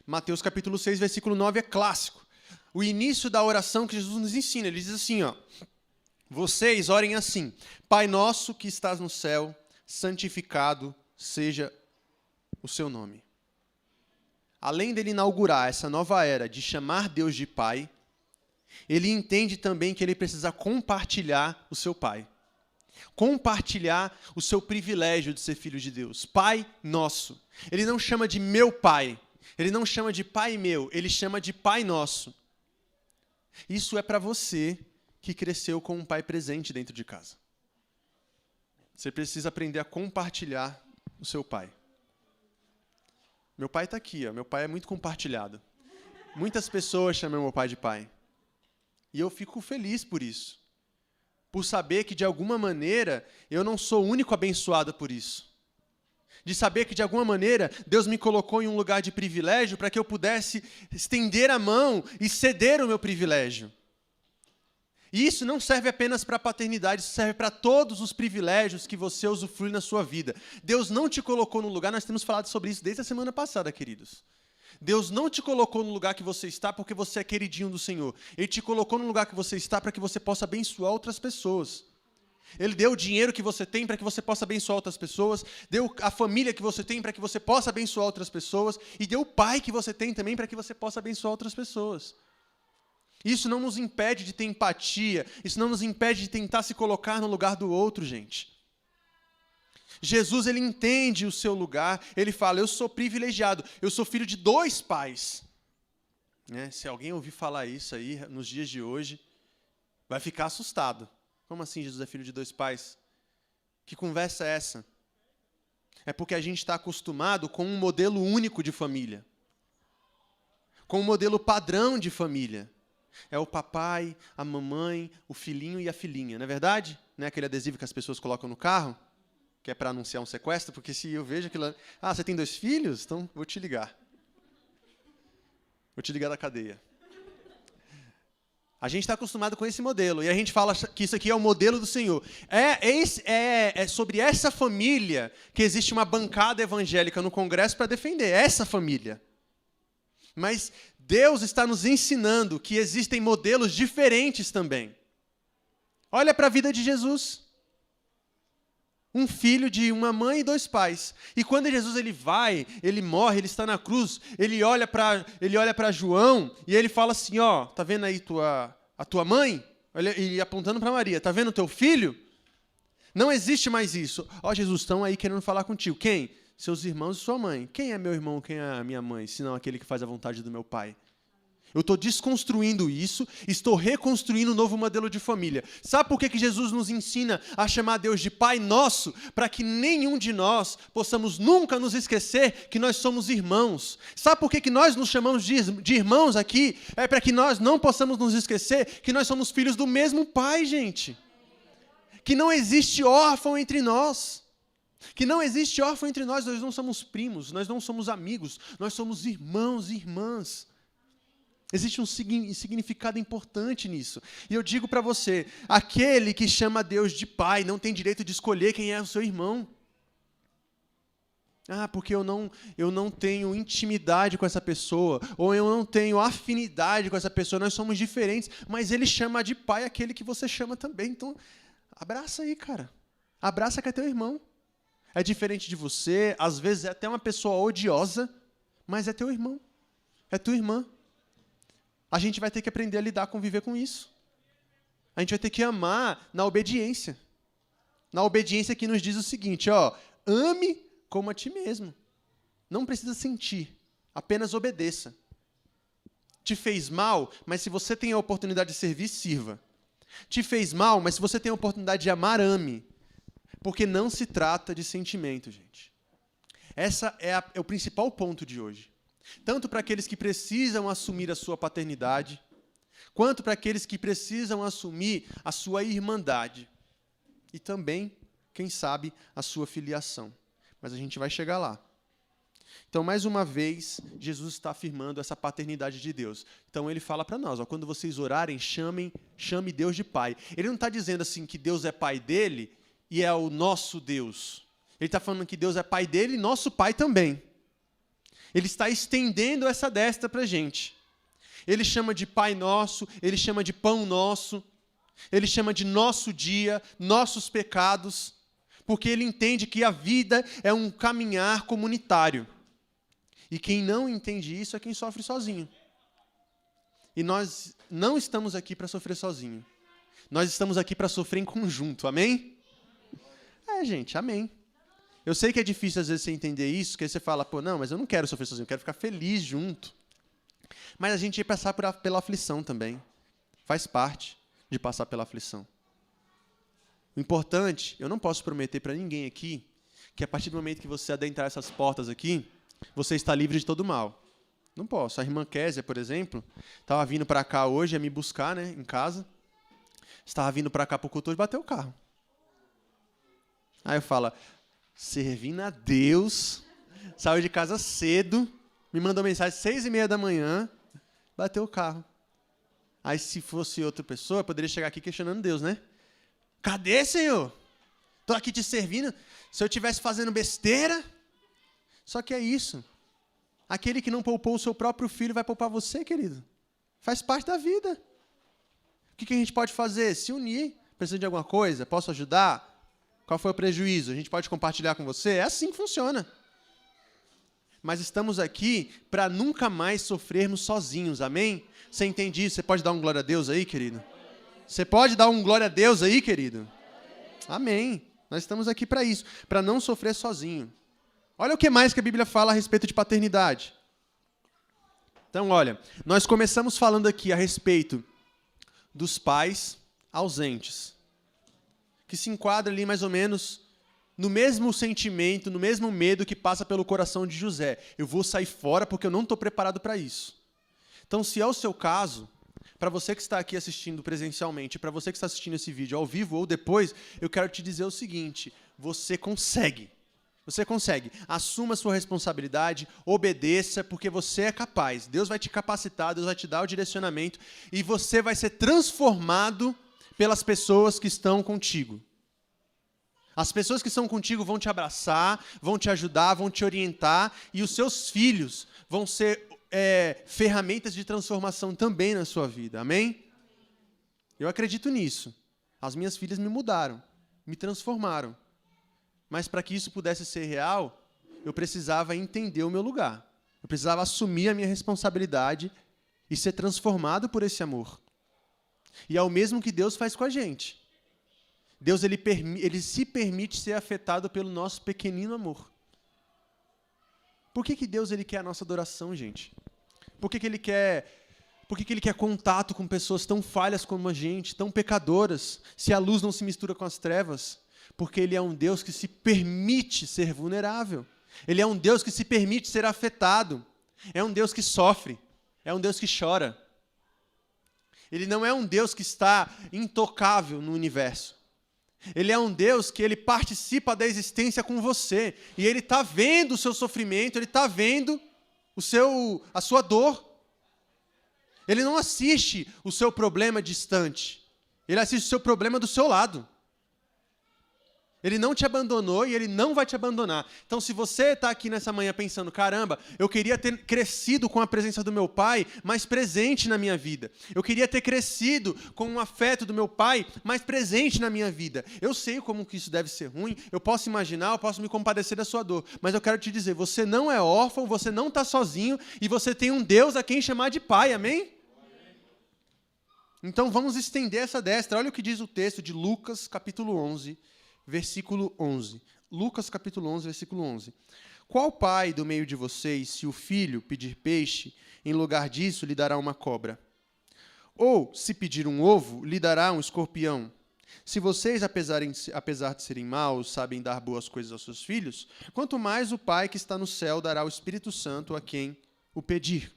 D: Mateus capítulo 6, versículo 9 é clássico. O início da oração que Jesus nos ensina. Ele diz assim, ó, vocês orem assim, Pai nosso que estás no céu, santificado seja o seu nome. Além dele inaugurar essa nova era de chamar Deus de Pai, ele entende também que ele precisa compartilhar o seu Pai. Compartilhar o seu privilégio de ser filho de Deus. Pai nosso. Ele não chama de meu Pai. Ele não chama de Pai meu. Ele chama de Pai nosso. Isso é para você que cresceu com um pai presente dentro de casa. Você precisa aprender a compartilhar o seu pai. Meu pai está aqui, ó. Meu pai é muito compartilhado. Muitas pessoas chamam meu pai de pai. E eu fico feliz por isso. Por saber que, de alguma maneira, eu não sou o único abençoado por isso. De saber que, de alguma maneira, Deus me colocou em um lugar de privilégio para que eu pudesse estender a mão e ceder o meu privilégio. E isso não serve apenas para a paternidade, isso serve para todos os privilégios que você usufrui na sua vida. Deus não te colocou no lugar, nós temos falado sobre isso desde a semana passada, queridos. Deus não te colocou no lugar que você está porque você é queridinho do Senhor. Ele te colocou no lugar que você está para que você possa abençoar outras pessoas. Ele deu o dinheiro que você tem para que você possa abençoar outras pessoas, deu a família que você tem para que você possa abençoar outras pessoas, e deu o pai que você tem também para que você possa abençoar outras pessoas. Isso não nos impede de ter empatia, isso não nos impede de tentar se colocar no lugar do outro, gente. Jesus, ele entende o seu lugar, ele fala, eu sou privilegiado, eu sou filho de 2 pais. Se alguém ouvir falar isso aí nos dias de hoje, vai ficar assustado. Como assim Jesus é filho de 2 pais? Que conversa é essa? É porque a gente está acostumado com um modelo único de família. Com um modelo padrão de família. É o papai, a mamãe, o filhinho e a filhinha, não é verdade? Não é aquele adesivo que as pessoas colocam no carro, que é para anunciar um sequestro, porque se eu vejo aquilo... Ah, você tem 2 filhos? Então vou te ligar. Vou te ligar da cadeia. A gente está acostumado com esse modelo, e a gente fala que isso aqui é o modelo do Senhor. É sobre essa família que existe uma bancada evangélica no Congresso para defender, essa família. Mas Deus está nos ensinando que existem modelos diferentes também. Olha para a vida de Jesus. Um filho de uma mãe e 2 pais. E quando Jesus ele morre, ele está na cruz, ele olha para João e ele fala assim, ó, tá vendo aí a tua mãe? E apontando para Maria, tá vendo o teu filho? Não existe mais isso. Ó, Jesus, estão aí querendo falar contigo. Quem? Seus irmãos e sua mãe. Quem é meu irmão, quem é a minha mãe, senão aquele que faz a vontade do meu pai? Eu estou desconstruindo isso, estou reconstruindo um novo modelo de família. Sabe por que Jesus nos ensina a chamar Deus de Pai Nosso? Para que nenhum de nós possamos nunca nos esquecer que nós somos irmãos. Sabe por que nós nos chamamos de irmãos aqui? É para que nós não possamos nos esquecer que nós somos filhos do mesmo Pai, gente. Que não existe órfão entre nós. Que não existe órfão entre nós. Nós não somos primos, nós não somos amigos, nós somos irmãos e irmãs. Existe um significado importante nisso. E eu digo para você, aquele que chama Deus de Pai não tem direito de escolher quem é o seu irmão. Porque eu não tenho intimidade com essa pessoa, ou eu não tenho afinidade com essa pessoa, nós somos diferentes, mas ele chama de Pai aquele que você chama também. Então, abraça aí, cara. Abraça que é teu irmão. É diferente de você, às vezes é até uma pessoa odiosa, mas é teu irmão. É tua irmã. A gente vai ter que aprender a lidar, conviver com isso. A gente vai ter que amar na obediência. Na obediência que nos diz o seguinte, ame como a ti mesmo. Não precisa sentir, apenas obedeça. Te fez mal, mas se você tem a oportunidade de servir, sirva. Te fez mal, mas se você tem a oportunidade de amar, ame. Porque não se trata de sentimento, gente. Essa é o principal ponto de hoje. Tanto para aqueles que precisam assumir a sua paternidade, quanto para aqueles que precisam assumir a sua irmandade. E também, quem sabe, a sua filiação. Mas a gente vai chegar lá. Então, mais uma vez, Jesus está afirmando essa paternidade de Deus. Então, ele fala para nós, quando vocês orarem, chame Deus de Pai. Ele não está dizendo assim que Deus é Pai dele e é o nosso Deus. Ele está falando que Deus é Pai dele e nosso Pai também. Ele está estendendo essa destra para a gente. Ele chama de Pai Nosso, ele chama de Pão Nosso, ele chama de nosso dia, nossos pecados, porque ele entende que a vida é um caminhar comunitário. E quem não entende isso é quem sofre sozinho. E nós não estamos aqui para sofrer sozinho. Nós estamos aqui para sofrer em conjunto, amém? Gente, amém. Eu sei que é difícil, às vezes, você entender isso, que aí você fala, não, mas eu não quero sofrer sozinho, eu quero ficar feliz junto. Mas a gente ia passar pela aflição também. Faz parte de passar pela aflição. O importante, eu não posso prometer para ninguém aqui, que a partir do momento que você adentrar essas portas aqui, você está livre de todo mal. Não posso. A irmã Késia, por exemplo, estava vindo para cá hoje, ia me buscar, em casa. Estava vindo para cá para o culto e bateu o carro. Aí eu falo, servindo a Deus, saiu de casa cedo, me mandou mensagem às 6h30 da manhã, bateu o carro. Aí, se fosse outra pessoa, eu poderia chegar aqui questionando Deus, né? Cadê, Senhor? Estou aqui te servindo. Se eu estivesse fazendo besteira... Só que é isso. Aquele que não poupou o seu próprio filho vai poupar você, querido. Faz parte da vida. O que a gente pode fazer? Se unir. Precisa de alguma coisa? Posso ajudar? Qual foi o prejuízo? A gente pode compartilhar com você? É assim que funciona. Mas estamos aqui para nunca mais sofrermos sozinhos, amém? Você entende isso? Você pode dar um glória a Deus aí, querido? Você pode dar um glória a Deus aí, querido? Amém. Nós estamos aqui para isso, para não sofrer sozinho. Olha o que mais que a Bíblia fala a respeito de paternidade. Então, olha, nós começamos falando aqui a respeito dos pais ausentes, que se enquadra ali mais ou menos no mesmo sentimento, no mesmo medo que passa pelo coração de José. Eu vou sair fora porque eu não estou preparado para isso. Então, se é o seu caso, para você que está aqui assistindo presencialmente, para você que está assistindo esse vídeo ao vivo ou depois, eu quero te dizer o seguinte, você consegue. Você consegue. Assuma a sua responsabilidade, obedeça, porque você é capaz. Deus vai te capacitar, Deus vai te dar o direcionamento e você vai ser transformado pelas pessoas que estão contigo. As pessoas que estão contigo vão te abraçar, vão te ajudar, vão te orientar e os seus filhos vão ser ferramentas de transformação também na sua vida. Amém? Eu acredito nisso. As minhas filhas me mudaram, me transformaram. Mas para que isso pudesse ser real, eu precisava entender o meu lugar. Eu precisava assumir a minha responsabilidade e ser transformado por esse amor. E é o mesmo que Deus faz com a gente. Deus ele se permite ser afetado pelo nosso pequenino amor. Por que Deus ele quer a nossa adoração, gente? Por que ele quer Por que ele quer contato com pessoas tão falhas como a gente, tão pecadoras, se a luz não se mistura com as trevas? Porque ele é um Deus que se permite ser vulnerável. Ele é um Deus que se permite ser afetado. É um Deus que sofre. É um Deus que chora. Ele não é um Deus que está intocável no universo. Ele é um Deus que ele participa da existência com você. E ele está vendo o seu sofrimento, ele está vendo a sua dor. Ele não assiste o seu problema distante. Ele assiste o seu problema do seu lado. Ele não te abandonou e ele não vai te abandonar. Então, se você está aqui nessa manhã pensando, caramba, eu queria ter crescido com a presença do meu pai mais presente na minha vida. Eu queria ter crescido com o afeto do meu pai mais presente na minha vida. Eu sei como que isso deve ser ruim, eu posso imaginar, eu posso me compadecer da sua dor. Mas eu quero te dizer, você não é órfão, você não está sozinho e você tem um Deus a quem chamar de pai, amém? Então, vamos estender essa destra. Olha o que diz o texto de Lucas, capítulo 11, versículo 11. Lucas, capítulo 11, versículo 11. Qual pai do meio de vocês, se o filho pedir peixe, em lugar disso lhe dará uma cobra? Ou, se pedir um ovo, lhe dará um escorpião? Se vocês, apesar de serem maus, sabem dar boas coisas aos seus filhos, quanto mais o Pai que está no céu dará o Espírito Santo a quem o pedir.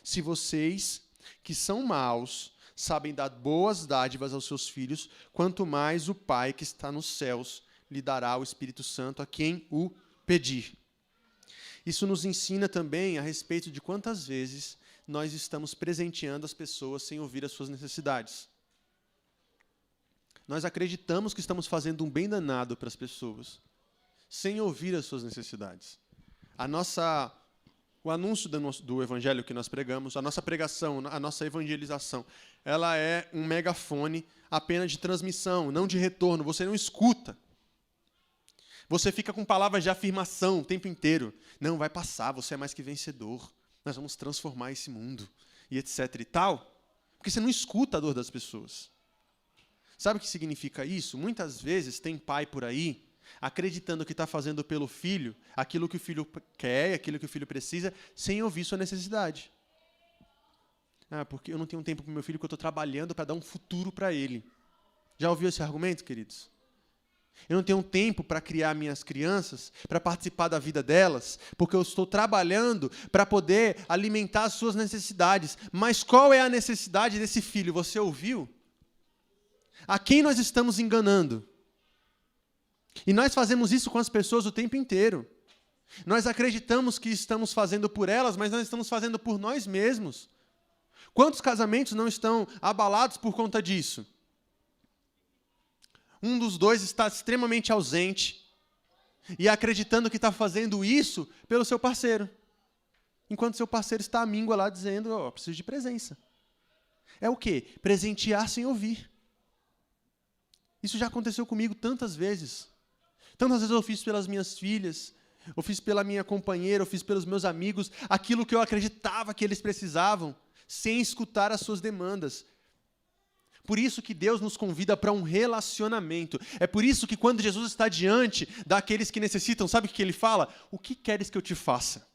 D: Se vocês, que são maus, sabem dar boas dádivas aos seus filhos, quanto mais o Pai que está nos céus lhe dará o Espírito Santo a quem o pedir. Isso nos ensina também a respeito de quantas vezes nós estamos presenteando as pessoas sem ouvir as suas necessidades. Nós acreditamos que estamos fazendo um bem danado para as pessoas, sem ouvir as suas necessidades. O anúncio do evangelho que nós pregamos, a nossa pregação, a nossa evangelização, ela é um megafone apenas de transmissão, não de retorno. Você não escuta. Você fica com palavras de afirmação o tempo inteiro. Não, vai passar, você é mais que vencedor. Nós vamos transformar esse mundo, e etc e tal. Porque você não escuta a dor das pessoas. Sabe o que significa isso? Muitas vezes tem pai por aí acreditando que está fazendo pelo filho aquilo que o filho quer, aquilo que o filho precisa, sem ouvir sua necessidade. Porque eu não tenho tempo para o meu filho, porque eu estou trabalhando para dar um futuro para ele. Já ouviu esse argumento, queridos? Eu não tenho tempo para criar minhas crianças, para participar da vida delas, porque eu estou trabalhando para poder alimentar as suas necessidades. Mas qual é a necessidade desse filho? Você ouviu? A quem nós estamos enganando? E nós fazemos isso com as pessoas o tempo inteiro. Nós acreditamos que estamos fazendo por elas, mas nós estamos fazendo por nós mesmos. Quantos casamentos não estão abalados por conta disso? Um dos dois está extremamente ausente e acreditando que está fazendo isso pelo seu parceiro, enquanto seu parceiro está à míngua lá dizendo, preciso de presença. É o quê? Presentear sem ouvir. Isso já aconteceu comigo tantas vezes. Tantas vezes eu fiz pelas minhas filhas, eu fiz pela minha companheira, eu fiz pelos meus amigos, aquilo que eu acreditava que eles precisavam, sem escutar as suas demandas. Por isso que Deus nos convida para um relacionamento. É por isso que quando Jesus está diante daqueles que necessitam, sabe o que ele fala? O que queres que eu te faça?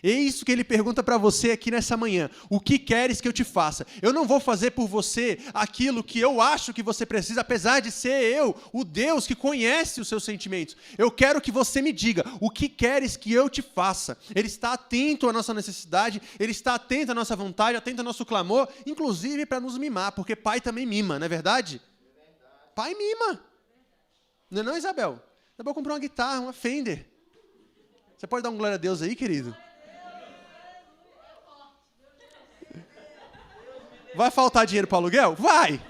D: É isso que ele pergunta para você aqui nessa manhã. O que queres que eu te faça? Eu não vou fazer por você aquilo que eu acho que você precisa, apesar de ser eu, o Deus que conhece os seus sentimentos. Eu quero que você me diga, o que queres que eu te faça? Ele está atento à nossa necessidade, ele está atento à nossa vontade, atento ao nosso clamor, inclusive para nos mimar, porque pai também mima, não é verdade? Pai mima. Não é não, Isabel? Isabel comprou uma guitarra, uma Fender. Você pode dar um glória a Deus aí, querido? Vai faltar dinheiro para aluguel? Vai!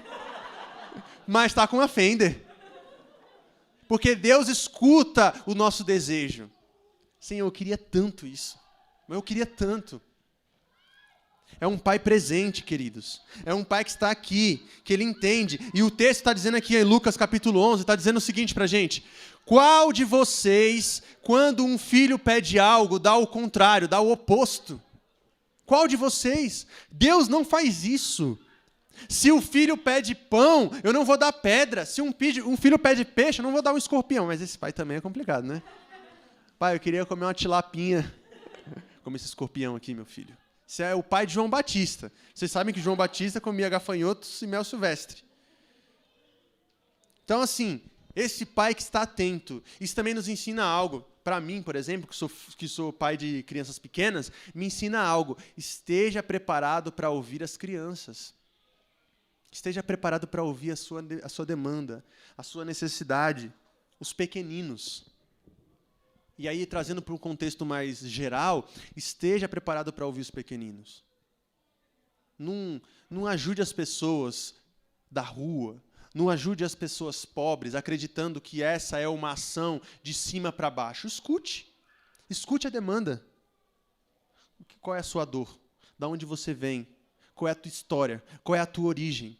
D: Mas está com a Fender. Porque Deus escuta o nosso desejo. Senhor, eu queria tanto isso. Mas eu queria tanto. É um pai presente, queridos. É um pai que está aqui, que ele entende. E o texto está dizendo aqui em Lucas capítulo 11, está dizendo o seguinte para a gente. Qual de vocês, quando um filho pede algo, dá o contrário, dá o oposto? Qual de vocês? Deus não faz isso. Se o filho pede pão, eu não vou dar pedra. Se um filho pede peixe, eu não vou dar um escorpião. Mas esse pai também é complicado, né? Pai, eu queria comer uma tilapinha. Come esse escorpião aqui, meu filho. Esse é o pai de João Batista. Vocês sabem que João Batista comia gafanhotos e mel silvestre. Então, assim, esse pai que está atento, isso também nos ensina algo. Para mim, por exemplo, que sou pai de crianças pequenas, me ensina algo. Esteja preparado para ouvir as crianças. Esteja preparado para ouvir a sua demanda, a sua necessidade, os pequeninos. E aí, trazendo para um contexto mais geral, esteja preparado para ouvir os pequeninos. Não ajude as pessoas da rua, não ajude as pessoas pobres, acreditando que essa é uma ação de cima para baixo. Escute a demanda. Qual é a sua dor? De onde você vem? Qual é a tua história? Qual é a tua origem?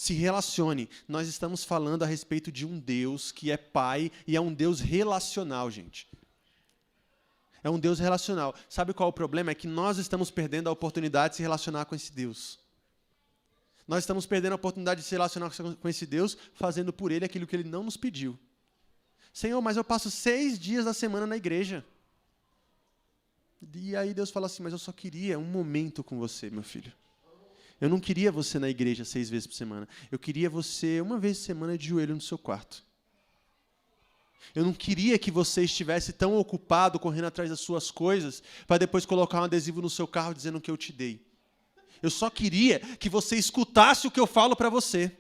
D: Se relacione. Nós estamos falando a respeito de um Deus que é Pai e é um Deus relacional, gente. É um Deus relacional. Sabe qual é o problema? É que nós estamos perdendo a oportunidade de se relacionar com esse Deus. Nós estamos perdendo a oportunidade de se relacionar com esse Deus, fazendo por Ele aquilo que Ele não nos pediu. Senhor, mas eu passo 6 dias da semana na igreja. E aí Deus fala assim, mas eu só queria um momento com você, meu filho. Eu não queria você na igreja 6 vezes por semana. Eu queria você 1 vez por semana de joelho no seu quarto. Eu não queria que você estivesse tão ocupado correndo atrás das suas coisas para depois colocar um adesivo no seu carro dizendo que eu te dei. Eu só queria que você escutasse o que eu falo para você.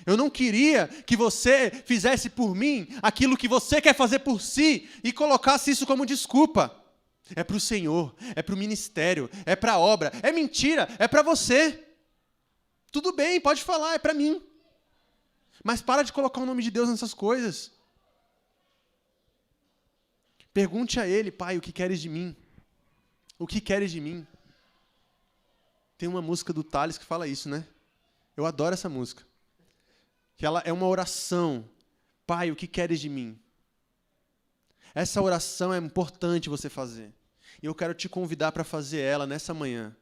D: Eu não queria que você fizesse por mim aquilo que você quer fazer por si e colocasse isso como desculpa. É para o Senhor, é para o ministério, é para a obra. É mentira, é para você. Tudo bem, pode falar, é para mim. Mas para de colocar o nome de Deus nessas coisas. Pergunte a Ele, Pai, o que queres de mim? O que queres de mim? Tem uma música do Thales que fala isso, né? Eu adoro essa música. Que ela é uma oração. Pai, o que queres de mim? Essa oração é importante você fazer. E eu quero te convidar para fazer ela nessa manhã.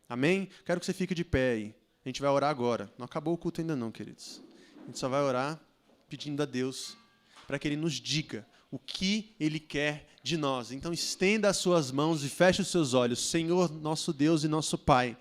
D: Amém? Quero que você fique de pé aí. A gente vai orar agora. Não acabou o culto ainda não, queridos. A gente só vai orar pedindo a Deus para que Ele nos diga o que Ele quer de nós. Então estenda as suas mãos e feche os seus olhos. Senhor, nosso Deus e nosso Pai,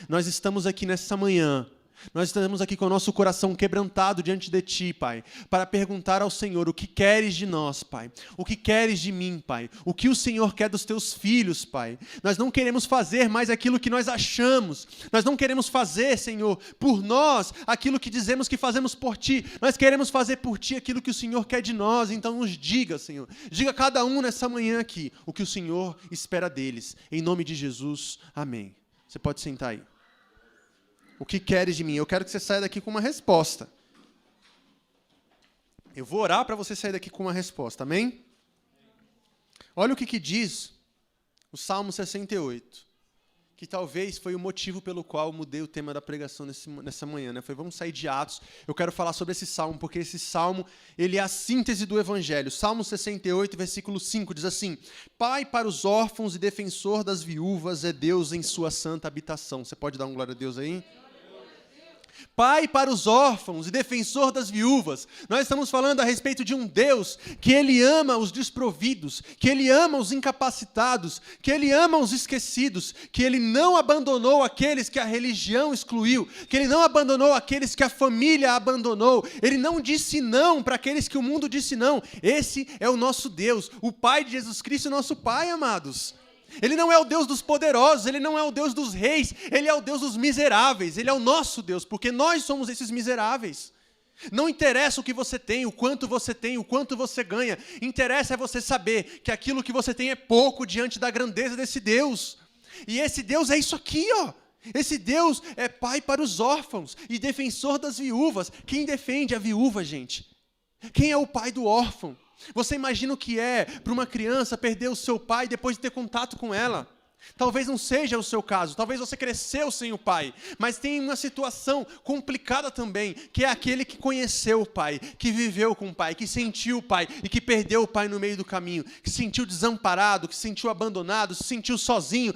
D: nós estamos aqui nessa manhã. Nós estamos aqui com o nosso coração quebrantado diante de Ti, Pai, para perguntar ao Senhor o que queres de nós, Pai. O que queres de mim, Pai. O que o Senhor quer dos Teus filhos, Pai. Nós não queremos fazer mais aquilo que nós achamos. Nós não queremos fazer, Senhor, por nós, aquilo que dizemos que fazemos por Ti. Nós queremos fazer por Ti aquilo que o Senhor quer de nós. Então nos diga, Senhor. Diga a cada um nessa manhã aqui o que o Senhor espera deles. Em nome de Jesus, amém. Você pode sentar aí. O que queres de mim? Eu quero que você saia daqui com uma resposta. Eu vou orar para você sair daqui com uma resposta, amém? Olha o que diz o Salmo 68, que talvez foi o motivo pelo qual eu mudei o tema da pregação nessa manhã, né? Foi, vamos sair de Atos. Eu quero falar sobre esse Salmo, porque esse Salmo, ele é a síntese do Evangelho. Salmo 68, versículo 5, diz assim: Pai para os órfãos e defensor das viúvas é Deus em sua santa habitação. Você pode dar um glória a Deus aí? Pai para os órfãos e defensor das viúvas. Nós estamos falando a respeito de um Deus que Ele ama os desprovidos, que Ele ama os incapacitados, que Ele ama os esquecidos, que Ele não abandonou aqueles que a religião excluiu, que Ele não abandonou aqueles que a família abandonou. Ele não disse não para aqueles que o mundo disse não. Esse é o nosso Deus, o Pai de Jesus Cristo, nosso Pai, amados. Ele não é o Deus dos poderosos, Ele não é o Deus dos reis, Ele é o Deus dos miseráveis, Ele é o nosso Deus, porque nós somos esses miseráveis. Não interessa o que você tem, o quanto você ganha, interessa é você saber que aquilo que você tem é pouco diante da grandeza desse Deus. E esse Deus é isso aqui, ó. Esse Deus é pai para os órfãos e defensor das viúvas. Quem defende a viúva, gente? Quem é o pai do órfão? Você imagina o que é para uma criança perder o seu pai depois de ter contato com ela? Talvez não seja o seu caso, talvez você cresceu sem o pai, mas tem uma situação complicada também, que é aquele que conheceu o pai, que viveu com o pai, que sentiu o pai e que perdeu o pai no meio do caminho, que se sentiu desamparado, que se sentiu abandonado, se sentiu sozinho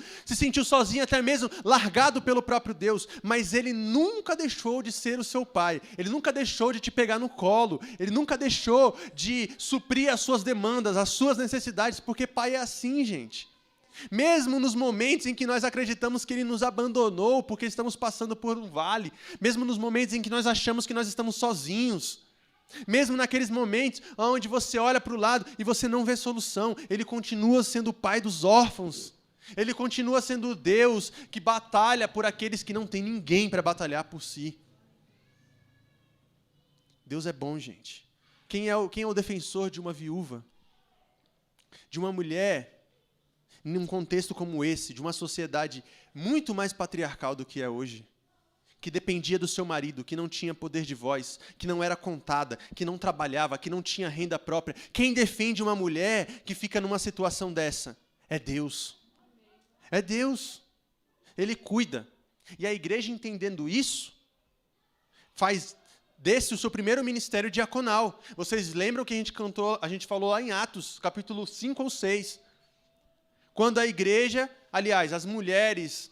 D: até mesmo largado pelo próprio Deus, mas ele nunca deixou de ser o seu pai, ele nunca deixou de te pegar no colo, ele nunca deixou de suprir as suas demandas, as suas necessidades, porque pai é assim, gente. Mesmo nos momentos em que nós acreditamos que Ele nos abandonou porque estamos passando por um vale, mesmo nos momentos em que nós achamos que nós estamos sozinhos, mesmo naqueles momentos onde você olha para o lado e você não vê solução, Ele continua sendo o Pai dos órfãos. Ele continua sendo o Deus que batalha por aqueles que não têm ninguém para batalhar por si. Deus é bom, gente. Quem é o defensor de uma viúva? De uma mulher, num contexto como esse, de uma sociedade muito mais patriarcal do que é hoje, que dependia do seu marido, que não tinha poder de voz, que não era contada, que não trabalhava, que não tinha renda própria. Quem defende uma mulher que fica numa situação dessa? É Deus. É Deus. Ele cuida. E a igreja, entendendo isso, faz desse o seu primeiro ministério diaconal. Vocês lembram que a gente falou lá em Atos, capítulo 5 ou 6. Quando a igreja, aliás, as mulheres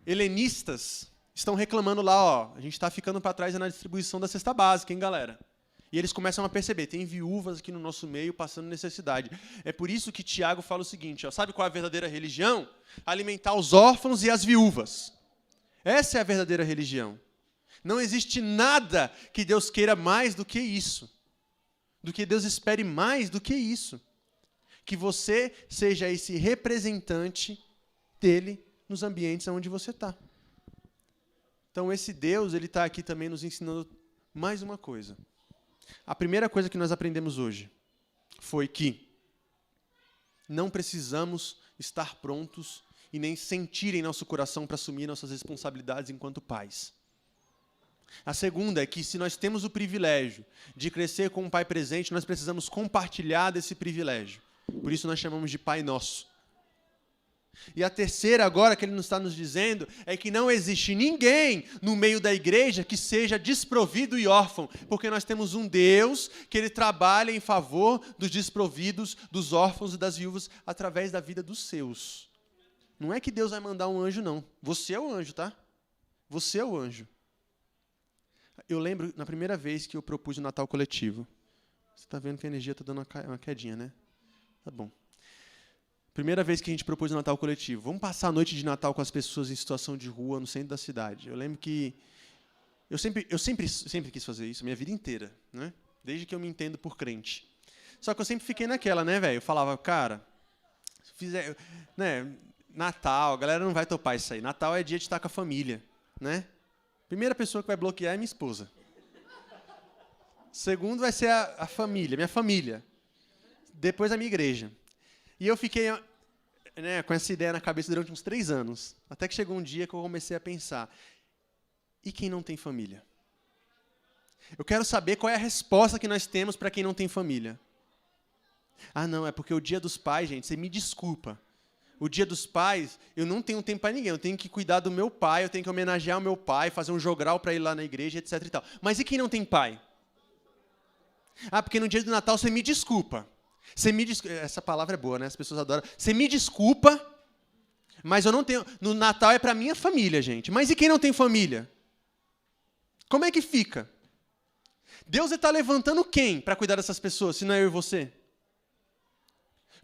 D: helenistas estão reclamando lá, ó, a gente está ficando para trás na distribuição da cesta básica, hein, galera? E eles começam a perceber, tem viúvas aqui no nosso meio passando necessidade. É por isso que Tiago fala o seguinte, ó, sabe qual é a verdadeira religião? Alimentar os órfãos e as viúvas. Essa é a verdadeira religião. Não existe nada que Deus queira mais do que isso. Do que Deus espere mais do que isso. Que você seja esse representante dele nos ambientes onde você está. Então, esse Deus, ele está aqui também nos ensinando mais uma coisa. A primeira coisa que nós aprendemos hoje foi que não precisamos estar prontos e nem sentir em nosso coração para assumir nossas responsabilidades enquanto pais. A segunda é que, se nós temos o privilégio de crescer com um pai presente, nós precisamos compartilhar desse privilégio. Por isso nós chamamos de Pai Nosso. E a terceira agora que ele nos está nos dizendo é que não existe ninguém no meio da igreja que seja desprovido e órfão, porque nós temos um Deus que ele trabalha em favor dos desprovidos, dos órfãos e das viúvas através da vida dos seus. Não é que Deus vai mandar um anjo, não. Você é o anjo, tá? Você é o anjo. Eu lembro, na primeira vez que eu propus o Natal coletivo. Você está vendo que a energia está dando uma quedinha, né? Tá bom. Primeira vez que a gente propôs o Natal coletivo. Vamos passar a noite de Natal com as pessoas em situação de rua, no centro da cidade. Eu lembro que eu sempre quis fazer isso, a minha vida inteira, né? Desde que eu me entendo por crente. Só que eu sempre fiquei naquela, né, velho? Eu falava, cara, se fizer, né, Natal, a galera não vai topar isso aí. Natal é dia de estar com a família, né? Primeira pessoa que vai bloquear é minha esposa. Segundo vai ser a família, minha família. Depois a minha igreja. E eu fiquei, né, com essa ideia na cabeça durante uns 3 anos. Até que chegou um dia que eu comecei a pensar, e quem não tem família? Eu quero saber qual é a resposta que nós temos para quem não tem família. Ah, não, é porque o dia dos pais, gente, você me desculpa. O dia dos pais, eu não tenho tempo para ninguém. Eu tenho que cuidar do meu pai, eu tenho que homenagear o meu pai, fazer um jogral para ir lá na igreja, etc. e tal. Mas e quem não tem pai? Ah, porque no dia do Natal você me desculpa. Essa palavra é boa, né? As pessoas adoram. Você me desculpa, mas eu não tenho... No Natal é para minha família, gente. Mas e quem não tem família? Como é que fica? Deus está levantando quem para cuidar dessas pessoas, se não é eu e você?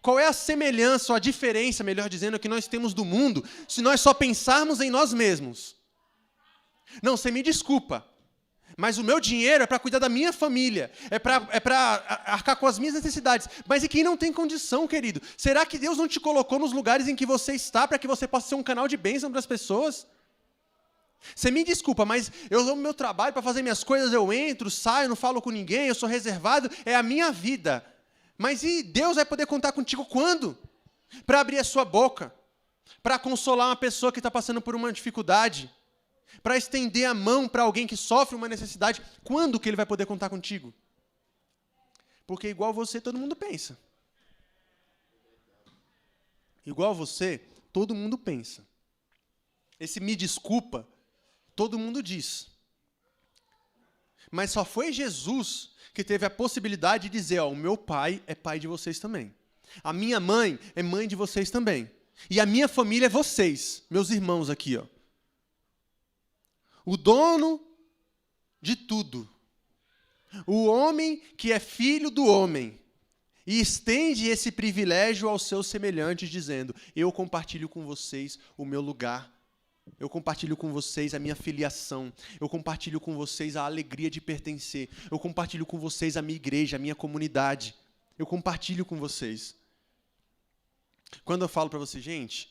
D: Qual é a semelhança, ou a diferença, melhor dizendo, que nós temos do mundo, se nós só pensarmos em nós mesmos? Não, você me desculpa. Mas o meu dinheiro é para cuidar da minha família, é para arcar com as minhas necessidades. Mas e quem não tem condição, querido? Será que Deus não te colocou nos lugares em que você está para que você possa ser um canal de bênção para as pessoas? Você me desculpa, mas eu amo meu trabalho para fazer minhas coisas, eu entro, saio, não falo com ninguém, eu sou reservado, é a minha vida. Mas e Deus vai poder contar contigo quando? Para abrir a sua boca, para consolar uma pessoa que está passando por uma dificuldade, para estender a mão para alguém que sofre uma necessidade, quando que ele vai poder contar contigo? Porque igual você, todo mundo pensa. Igual você, todo mundo pensa. Esse me desculpa, todo mundo diz. Mas só foi Jesus que teve a possibilidade de dizer, ó, o meu pai é pai de vocês também. A minha mãe é mãe de vocês também. E a minha família é vocês, meus irmãos aqui, ó. O dono de tudo. O homem que é filho do homem. E estende esse privilégio aos seus semelhantes, dizendo: eu compartilho com vocês o meu lugar. Eu compartilho com vocês a minha filiação. Eu compartilho com vocês a alegria de pertencer. Eu compartilho com vocês a minha igreja, a minha comunidade. Eu compartilho com vocês. Quando eu falo para vocês, gente,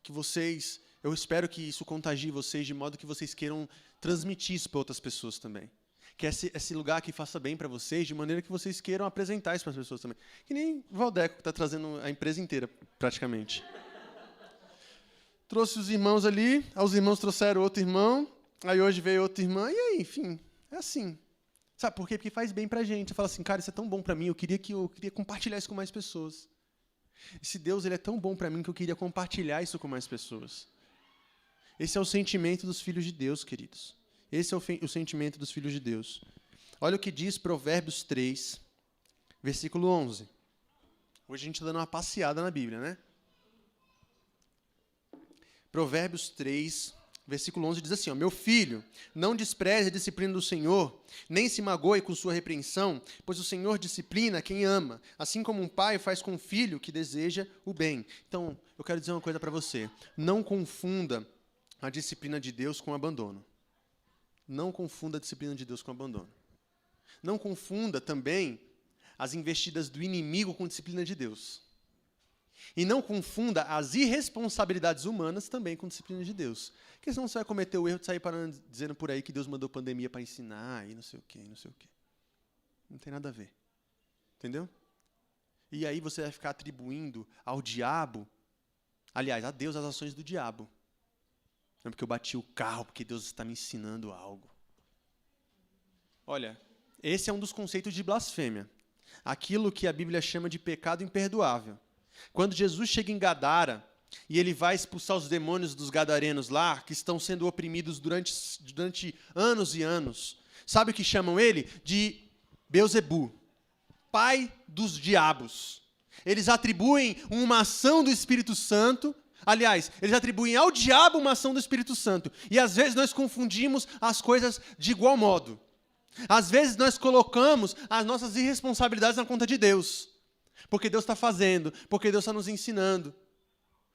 D: que vocês... Eu espero que isso contagie vocês de modo que vocês queiram transmitir isso para outras pessoas também. Que esse lugar aqui faça bem para vocês, de maneira que vocês queiram apresentar isso para as pessoas também. Que nem o Valdeco, que está trazendo a empresa inteira, praticamente. Trouxe os irmãos ali, os irmãos trouxeram outro irmão, aí hoje veio outra irmã, e aí, enfim, é assim. Sabe por quê? Porque faz bem para a gente. Você fala assim, cara, isso é tão bom para mim, eu queria compartilhar isso com mais pessoas. Esse Deus, ele é tão bom para mim que eu queria compartilhar isso com mais pessoas. Esse é o sentimento dos filhos de Deus, queridos. Esse é o sentimento dos filhos de Deus. Olha o que diz Provérbios 3, versículo 11. Hoje a gente está dando uma passeada na Bíblia, né? Provérbios 3, versículo 11 diz assim, ó, meu filho, não despreze a disciplina do Senhor, nem se magoe com sua repreensão, pois o Senhor disciplina quem ama, assim como um pai faz com o filho que deseja o bem. Então, eu quero dizer uma coisa para você. Não confunda a disciplina de Deus com abandono. Não confunda a disciplina de Deus com abandono. Não confunda também as investidas do inimigo com a disciplina de Deus. E não confunda as irresponsabilidades humanas também com a disciplina de Deus. Porque senão você vai cometer o erro de sair parando, dizendo por aí que Deus mandou pandemia para ensinar, e não sei o quê, não sei o quê. Não tem nada a ver. Entendeu? E aí você vai ficar atribuindo ao diabo, aliás, a Deus as ações do diabo. Não é porque eu bati o carro, porque Deus está me ensinando algo. Olha, esse é um dos conceitos de blasfêmia. Aquilo que a Bíblia chama de pecado imperdoável. Quando Jesus chega em Gadara, e ele vai expulsar os demônios dos gadarenos lá, que estão sendo oprimidos durante anos e anos, sabe o que chamam ele? De Beelzebu, pai dos diabos. Eles atribuem uma ação do Espírito Santo. Aliás, eles atribuem ao diabo uma ação do Espírito Santo. E às vezes nós confundimos as coisas de igual modo. Às vezes nós colocamos as nossas irresponsabilidades na conta de Deus. Porque Deus está fazendo, porque Deus está nos ensinando.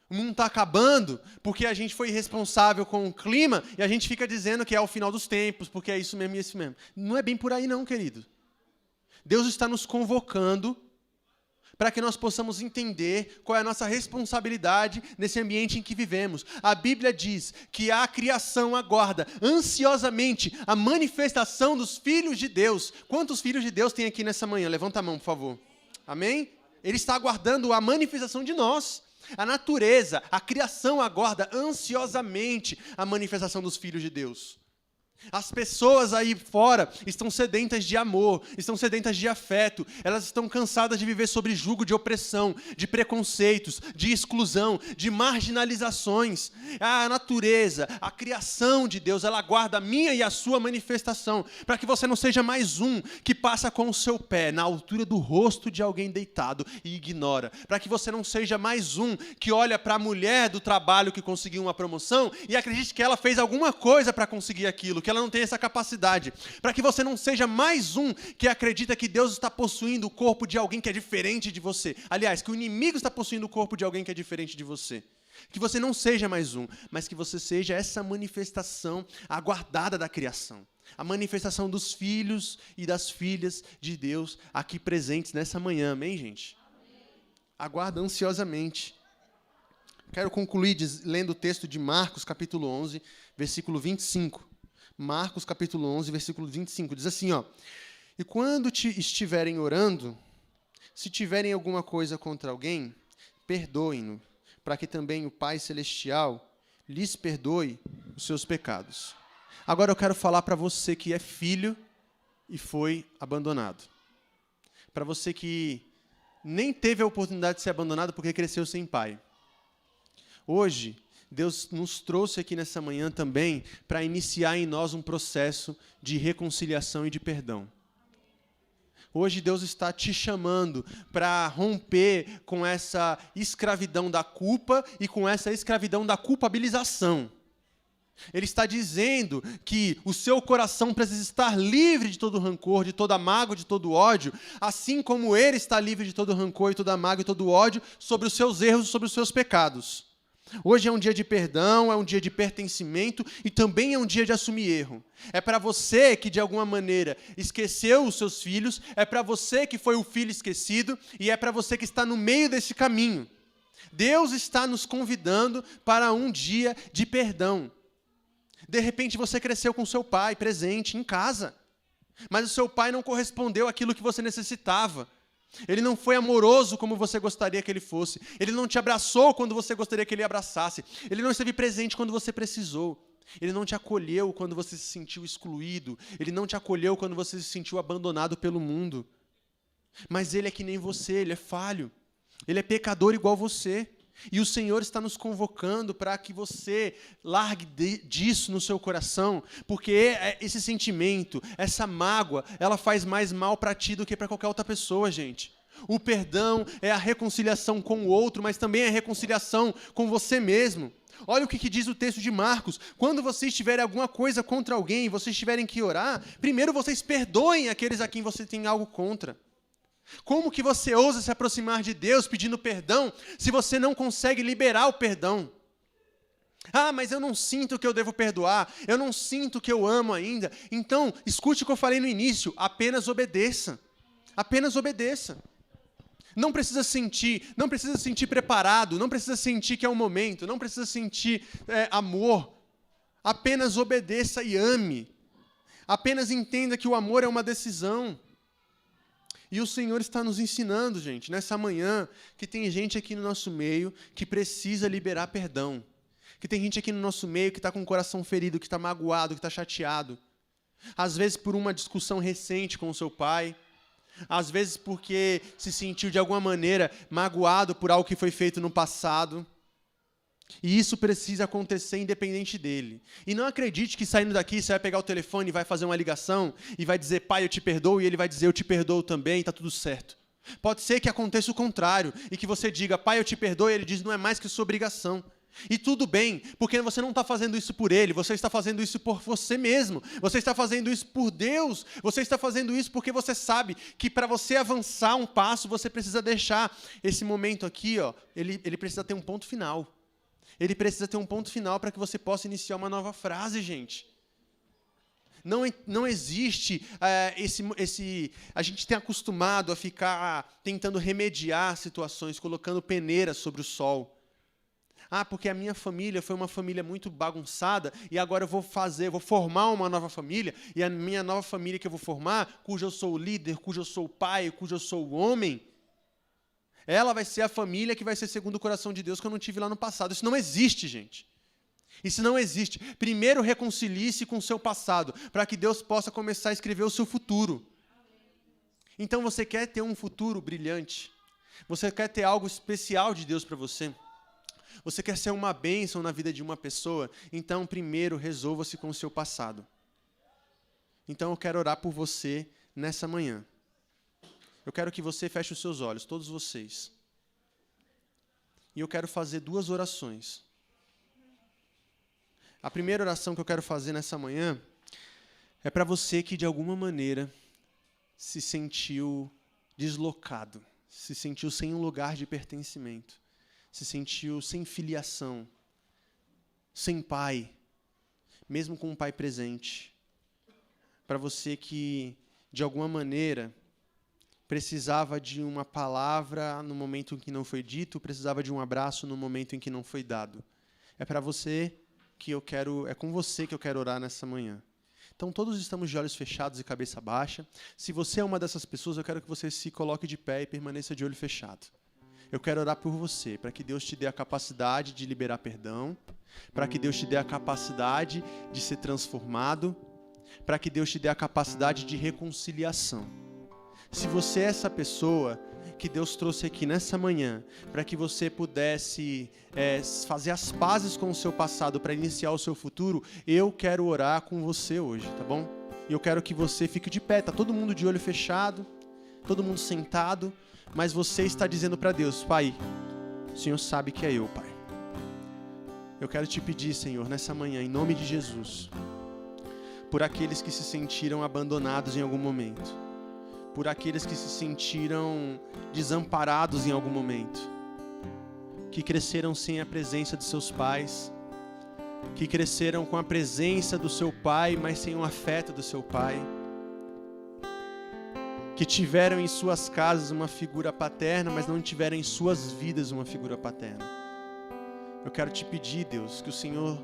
D: O mundo está acabando porque a gente foi irresponsável com o clima e a gente fica dizendo que é o final dos tempos, porque é isso mesmo e isso mesmo. Não é bem por aí não, querido. Deus está nos convocando para que nós possamos entender qual é a nossa responsabilidade nesse ambiente em que vivemos. A Bíblia diz que a criação aguarda ansiosamente a manifestação dos filhos de Deus. Quantos filhos de Deus tem aqui nessa manhã? Levanta a mão, por favor. Amém? Ele está aguardando a manifestação de nós. A natureza, a criação aguarda ansiosamente a manifestação dos filhos de Deus. As pessoas aí fora estão sedentas de amor, estão sedentas de afeto, elas estão cansadas de viver sob jugo de opressão, de preconceitos, de exclusão, de marginalizações. A natureza, a criação de Deus, ela aguarda a minha e a sua manifestação, para que você não seja mais um que passa com o seu pé na altura do rosto de alguém deitado e ignora, para que você não seja mais um que olha para a mulher do trabalho que conseguiu uma promoção e acredite que ela fez alguma coisa para conseguir aquilo, que ela não tem essa capacidade, para que você não seja mais um que acredita que Deus está possuindo o corpo de alguém que é diferente de você. Aliás, que o inimigo está possuindo o corpo de alguém que é diferente de você. Que você não seja mais um, mas que você seja essa manifestação aguardada da criação. A manifestação dos filhos e das filhas de Deus aqui presentes nessa manhã. Amém, gente? Aguarda ansiosamente. Quero concluir lendo o texto de Marcos, capítulo 11, versículo 25. Marcos, capítulo 11, versículo 25, diz assim, ó, e quando estiverem orando, se tiverem alguma coisa contra alguém, perdoem-no, para que também o Pai Celestial lhes perdoe os seus pecados. Agora eu quero falar para você que é filho e foi abandonado. Para você que nem teve a oportunidade de ser abandonado porque cresceu sem pai. Hoje, Deus nos trouxe aqui nessa manhã também para iniciar em nós um processo de reconciliação e de perdão. Hoje Deus está te chamando para romper com essa escravidão da culpa e com essa escravidão da culpabilização. Ele está dizendo que o seu coração precisa estar livre de todo rancor, de toda mágoa, de todo ódio, assim como ele está livre de todo rancor e toda mágoa e todo ódio sobre os seus erros, sobre os seus pecados. Hoje é um dia de perdão, é um dia de pertencimento e também é um dia de assumir erro. É para você que, de alguma maneira, esqueceu os seus filhos, é para você que foi o filho esquecido e é para você que está no meio desse caminho. Deus está nos convidando para um dia de perdão. De repente você cresceu com seu pai presente em casa, mas o seu pai não correspondeu àquilo que você necessitava. Ele não foi amoroso como você gostaria que ele fosse. Ele não te abraçou quando você gostaria que ele abraçasse. Ele não esteve presente quando você precisou. Ele não te acolheu quando você se sentiu excluído. Ele não te acolheu quando você se sentiu abandonado pelo mundo. Mas ele é que nem você, ele é falho. Ele é pecador igual você. E o Senhor está nos convocando para que você largue disso no seu coração, porque esse sentimento, essa mágoa, ela faz mais mal para ti do que para qualquer outra pessoa, gente. O perdão é a reconciliação com o outro, mas também é a reconciliação com você mesmo. Olha o que diz o texto de Marcos. Quando vocês tiverem alguma coisa contra alguém, vocês tiverem que orar, primeiro vocês perdoem aqueles a quem você tem algo contra. Como que você ousa se aproximar de Deus pedindo perdão se você não consegue liberar o perdão? Ah, mas eu não sinto que eu devo perdoar, eu não sinto que eu amo ainda. Então, escute o que eu falei no início, apenas obedeça. Apenas obedeça. Não precisa sentir preparado, não precisa sentir que é o momento, não precisa sentir amor. Apenas obedeça e ame. Apenas entenda que o amor é uma decisão. E o Senhor está nos ensinando, gente, nessa manhã, que tem gente aqui no nosso meio que precisa liberar perdão. Que tem gente aqui no nosso meio que está com o coração ferido, que está magoado, que está chateado. Às vezes por uma discussão recente com o seu pai. Às vezes porque se sentiu de alguma maneira magoado por algo que foi feito no passado. E isso precisa acontecer independente dele. E não acredite que saindo daqui você vai pegar o telefone e vai fazer uma ligação e vai dizer, pai, eu te perdoo, e ele vai dizer, eu te perdoo também, e está tudo certo. Pode ser que aconteça o contrário, e que você diga, pai, eu te perdoo, e ele diz, não é mais que sua obrigação. E tudo bem, porque você não está fazendo isso por ele, você está fazendo isso por você mesmo, você está fazendo isso por Deus, você está fazendo isso porque você sabe que para você avançar um passo, você precisa deixar esse momento aqui, ó, ele precisa ter um ponto final. Ele precisa ter um ponto final para que você possa iniciar uma nova frase, gente. Não existe a gente tem acostumado a ficar tentando remediar situações, colocando peneiras sobre o sol. Ah, porque a minha família foi uma família muito bagunçada e agora eu vou formar uma nova família, e a minha nova família que eu vou formar, cujo eu sou o líder, cujo eu sou o pai, cujo eu sou o homem, ela vai ser a família que vai ser segundo o coração de Deus que eu não tive lá no passado. Isso não existe, gente. Isso não existe. Primeiro reconcilie-se com o seu passado, para que Deus possa começar a escrever o seu futuro. Então você quer ter um futuro brilhante? Você quer ter algo especial de Deus para você? Você quer ser uma bênção na vida de uma pessoa? Então primeiro resolva-se com o seu passado. Então eu quero orar por você nessa manhã. Eu quero que você feche os seus olhos, todos vocês. E eu quero fazer 2 orações. A primeira oração que eu quero fazer nessa manhã é para você que, de alguma maneira, se sentiu deslocado, se sentiu sem um lugar de pertencimento, se sentiu sem filiação, sem pai, mesmo com um pai presente. Para você que, de alguma maneira, precisava de uma palavra no momento em que não foi dito, precisava de um abraço no momento em que não foi dado. É para você que é com você que eu quero orar nessa manhã. Então, todos estamos de olhos fechados e cabeça baixa. Se você é uma dessas pessoas, eu quero que você se coloque de pé e permaneça de olho fechado. Eu quero orar por você, para que Deus te dê a capacidade de liberar perdão, para que Deus te dê a capacidade de ser transformado, para que Deus te dê a capacidade de reconciliação. Se você é essa pessoa que Deus trouxe aqui nessa manhã, para que você pudesse fazer as pazes com o seu passado para iniciar o seu futuro, eu quero orar com você hoje, tá bom? E eu quero que você fique de pé, tá todo mundo de olho fechado, todo mundo sentado, mas você está dizendo para Deus, Pai, o Senhor sabe que é eu, Pai. Eu quero te pedir, Senhor, nessa manhã, em nome de Jesus, por aqueles que se sentiram abandonados em algum momento, por aqueles que se sentiram desamparados em algum momento, que cresceram sem a presença de seus pais, que cresceram com a presença do seu pai, mas sem o afeto do seu pai, que tiveram em suas casas uma figura paterna, mas não tiveram em suas vidas uma figura paterna. Eu quero te pedir, Deus, que o Senhor,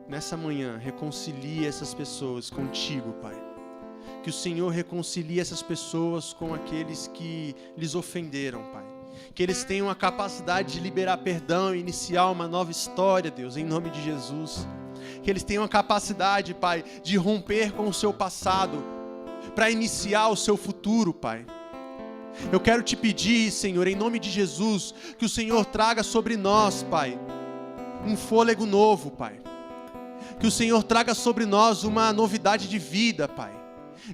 D: nessa manhã, reconcilie essas pessoas contigo, Pai. Que o Senhor reconcilie essas pessoas com aqueles que lhes ofenderam, Pai. Que eles tenham a capacidade de liberar perdão e iniciar uma nova história, Deus, em nome de Jesus. Que eles tenham a capacidade, Pai, de romper com o seu passado para iniciar o seu futuro, Pai. Eu quero te pedir, Senhor, em nome de Jesus, que o Senhor traga sobre nós, Pai, um fôlego novo, Pai. Que o Senhor traga sobre nós uma novidade de vida, Pai.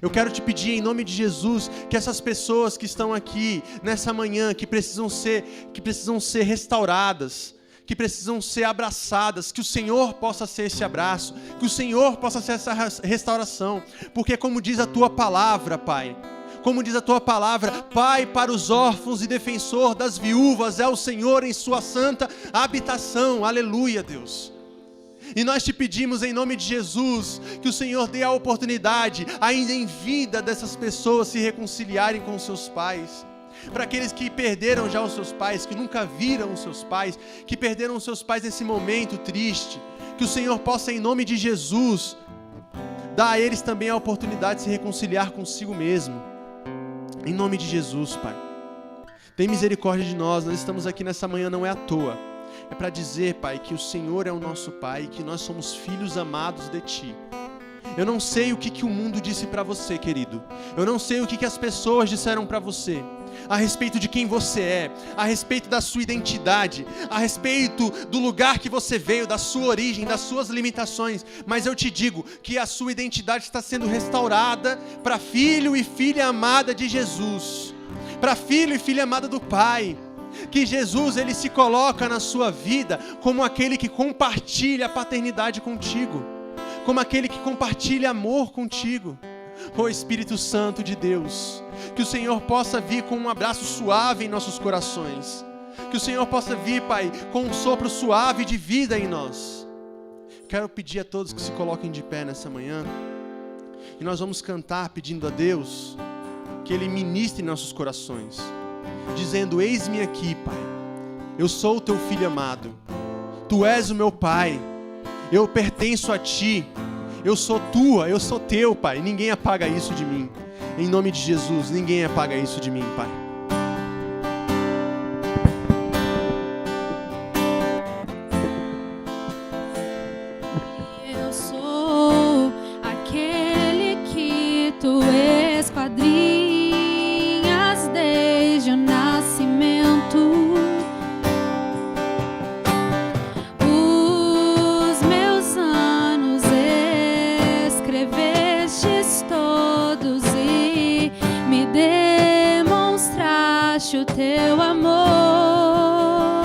D: Eu quero te pedir em nome de Jesus que essas pessoas que estão aqui nessa manhã, que precisam ser restauradas, que precisam ser abraçadas, que o Senhor possa ser esse abraço, que o Senhor possa ser essa restauração, porque como diz a tua palavra, Pai, como diz a tua palavra, Pai para os órfãos e defensor das viúvas é o Senhor em sua santa habitação, aleluia, Deus. E nós te pedimos em nome de Jesus que o Senhor dê a oportunidade, ainda em vida, dessas pessoas se reconciliarem com os seus pais. Para aqueles que perderam já os seus pais, que nunca viram os seus pais, que perderam os seus pais nesse momento triste, que o Senhor possa em nome de Jesus dar a eles também a oportunidade de se reconciliar consigo mesmo. Em nome de Jesus, Pai. Tem misericórdia de nós estamos aqui nessa manhã não é à toa. É para dizer, Pai, que o Senhor é o nosso Pai e que nós somos filhos amados de Ti. Eu não sei o que o mundo disse para você, querido. Eu não sei o que as pessoas disseram para você a respeito de quem você é, a respeito da sua identidade, a respeito do lugar que você veio, da sua origem, das suas limitações. Mas eu te digo que a sua identidade está sendo restaurada para filho e filha amada de Jesus, para filho e filha amada do Pai. Que Jesus, ele se coloca na sua vida como aquele que compartilha a paternidade contigo, como aquele que compartilha amor contigo. Ó Espírito Santo de Deus, que o Senhor possa vir com um abraço suave em nossos corações, que o Senhor possa vir, Pai, com um sopro suave de vida em nós. Quero pedir a todos que se coloquem de pé nessa manhã, e nós vamos cantar pedindo a Deus que Ele ministre em nossos corações, dizendo: eis-me aqui, Pai, eu sou o teu filho amado, tu és o meu Pai, eu pertenço a Ti, eu sou tua, eu sou teu, Pai, ninguém apaga isso de mim, em nome de Jesus, ninguém apaga isso de mim, Pai.
B: Eu sou aquele que tu esquadrinhas desde o nascimento. Os meus anos escrevestes todos e me demonstraste o teu amor.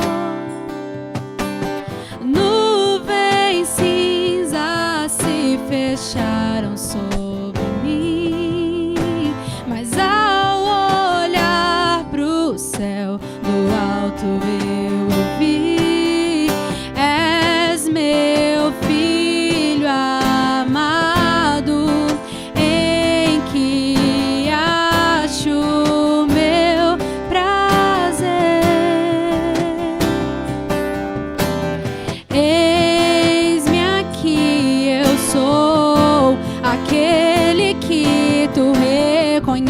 B: Nuvens cinzas se fecharam sobre mim, mas ao olhar pro céu do alto eu ouvi: és meu filho amado, em que acho meu prazer. Eis-me aqui, eu sou aquele que tu reconheces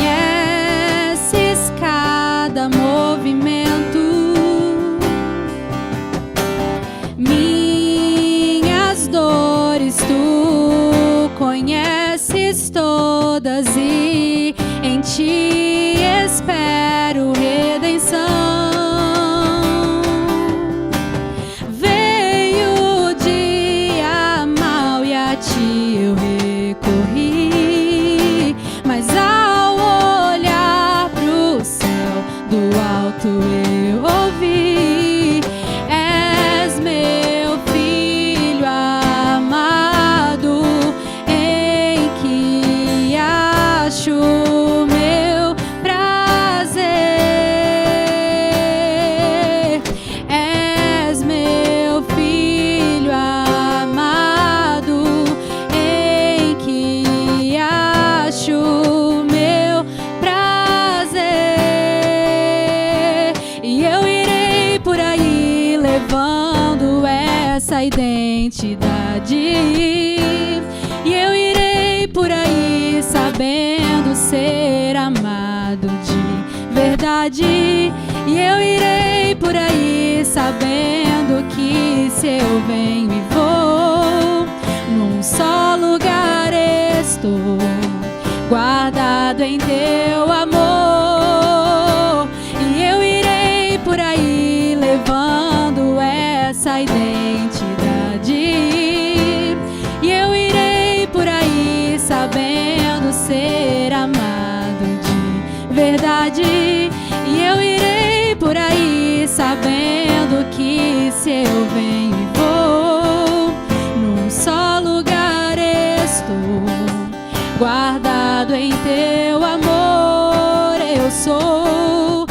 B: cada movimento. essa identidade. E eu irei por aí sabendo ser amado de verdade. E eu irei por aí sabendo que se eu venho e vou, num só lugar estou, guardado em teu amor. E eu irei por aí levando essa identidade. E eu irei por aí sabendo ser amado de verdade. E eu irei por aí sabendo que se eu venho e vou, num só lugar estou, guardado em teu amor. Eu sou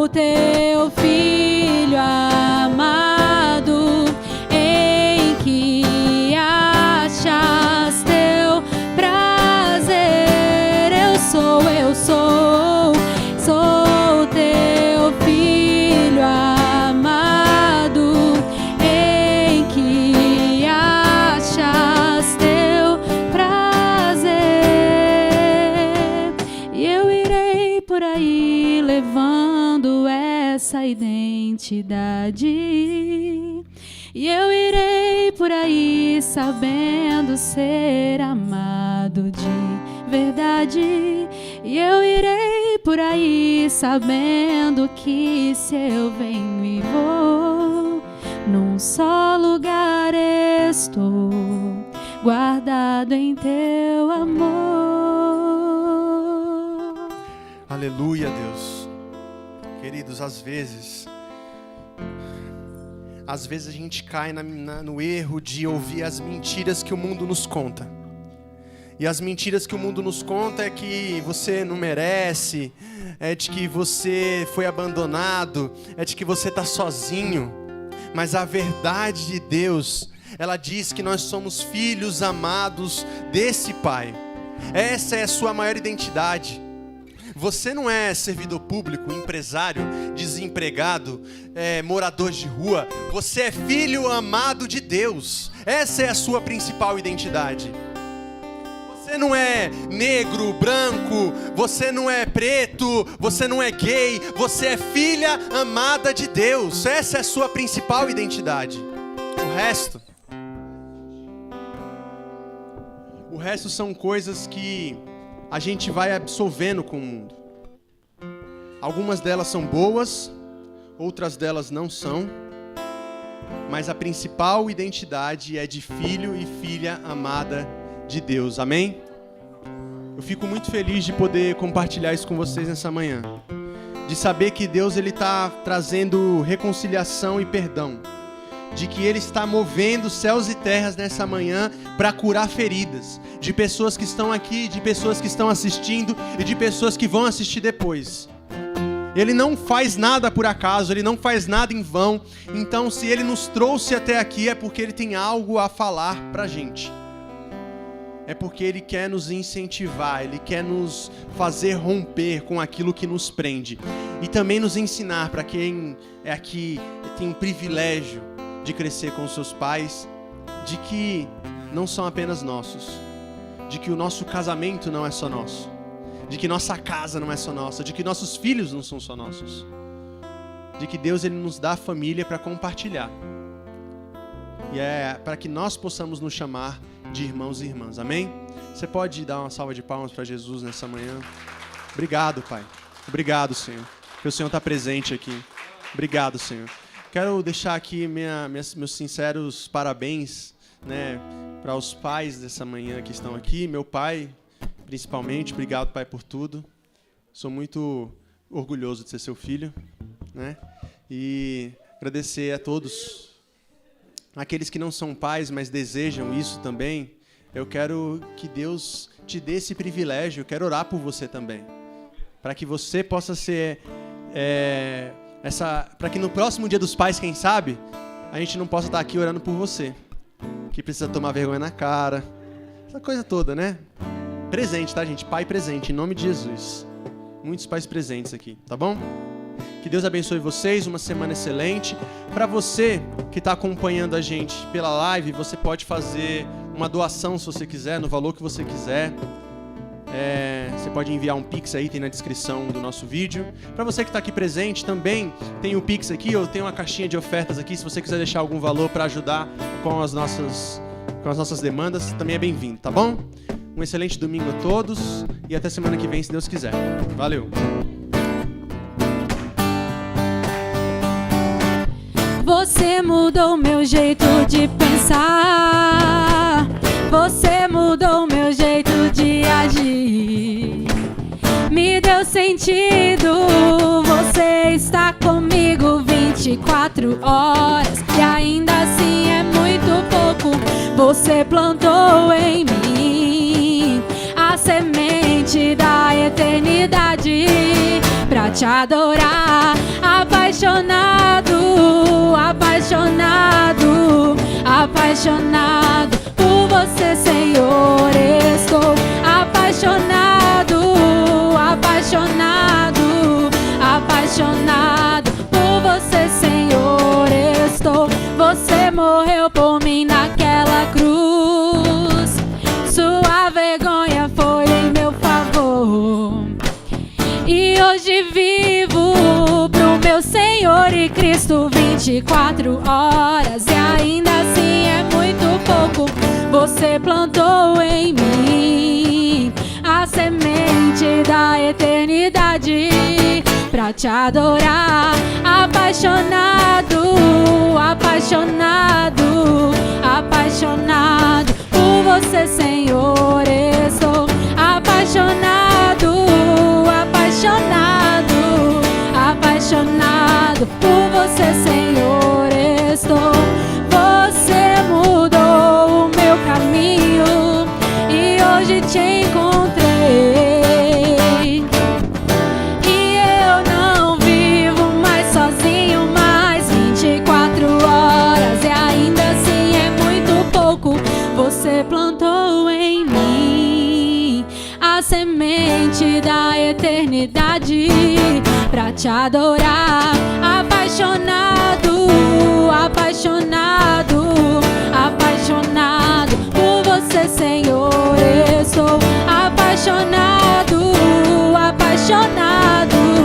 B: teu filho amado, em que achas teu prazer. Eu sou teu filho amado, em que achas teu prazer. E eu irei por aí levando essa identidade. E eu irei por aí sabendo ser amado de verdade. E eu irei por aí sabendo que se eu venho e vou, num só lugar estou, guardado em teu amor.
D: Aleluia, Deus. Queridos, às vezes a gente cai no erro de ouvir as mentiras que o mundo nos conta. E as mentiras que o mundo nos conta é que você não merece, é de que você foi abandonado, é de que você está sozinho. Mas a verdade de Deus, ela diz que nós somos filhos amados desse Pai. Essa é a sua maior identidade. Você não é servidor público, empresário, desempregado, morador de rua. Você é filho amado de Deus. Essa é a sua principal identidade. Você não é negro, branco, você não é preto, você não é gay. Você é filha amada de Deus. Essa é a sua principal identidade. O resto são coisas que a gente vai absorvendo com o mundo. Algumas delas são boas, outras delas não são. Mas a principal identidade é de filho e filha amada de Deus. Amém? Eu fico muito feliz de poder compartilhar isso com vocês nessa manhã. De saber que Deus está trazendo reconciliação e perdão. De que Ele está movendo céus e terras nessa manhã para curar feridas. De pessoas que estão aqui, de pessoas que estão assistindo e de pessoas que vão assistir depois. Ele não faz nada por acaso, Ele não faz nada em vão. Então, se Ele nos trouxe até aqui, é porque Ele tem algo a falar para a gente. É porque Ele quer nos incentivar, Ele quer nos fazer romper com aquilo que nos prende. E também nos ensinar para quem é aqui, tem o privilégio de crescer com os seus pais, de que não são apenas nossos, de que o nosso casamento não é só nosso, de que nossa casa não é só nossa, de que nossos filhos não são só nossos, de que Deus Ele nos dá a família para compartilhar. E é para que nós possamos nos chamar de irmãos e irmãs. Amém? Você pode dar uma salva de palmas para Jesus nessa manhã? Obrigado, Pai. Obrigado, Senhor, que o Senhor está presente aqui. Obrigado, Senhor. Quero deixar aqui meus sinceros parabéns, né, para os pais dessa manhã que estão aqui. Meu pai, principalmente. Obrigado, Pai, por tudo. Sou muito orgulhoso de ser seu filho, né? E agradecer a todos aqueles que não são pais, mas desejam isso também. Eu quero que Deus te dê esse privilégio. Eu quero orar por você também, para que você possa ser para que no próximo Dia dos Pais, quem sabe, a gente não possa estar aqui orando por você, que precisa tomar vergonha na cara, essa coisa toda, né? Presente, tá, gente? Pai presente, em nome de Jesus. Muitos pais presentes aqui, tá bom? Que Deus abençoe vocês, uma semana excelente. Para você que está acompanhando a gente pela live, você pode fazer uma doação se você quiser, no valor que você quiser. Você pode enviar um Pix aí, tem na descrição do nosso vídeo. Para você que está aqui presente também, tem o Pix aqui, eu tenho uma caixinha de ofertas aqui, se você quiser deixar algum valor para ajudar com as nossas demandas, também é bem-vindo, tá bom? Um excelente domingo a todos e até semana que vem, se Deus quiser. Valeu!
B: Você mudou meu jeito de pensar. Você mudou meu jeito de agir. Me deu sentido. Você está comigo 24 horas. E ainda assim é muito pouco. Você plantou em mim a semente da eternidade pra te adorar. Apaixonado, apaixonado, apaixonado por você, Senhor. Estou apaixonado, apaixonado, apaixonado por você, Senhor. Estou. Você morreu por mim naquela cruz. Sua vergonha foi em meu favor. E hoje vivo pro meu Senhor e Cristo 24 horas. E ainda assim é muito pouco. Você plantou em mim a semente da eternidade pra te adorar. Apaixonado, apaixonado, apaixonado por você, Senhor. Estou apaixonado, apaixonado, apaixonado por você, Senhor. Estou. Você mudou o meu caminho e hoje te encontrei. E eu não vivo mais sozinho, mais 24 horas. E ainda assim é muito pouco. Você plantou em mim a semente da eternidade pra te adorar. Apaixonado, apaixonado, apaixonado por você, Senhor. Estou apaixonado, apaixonado,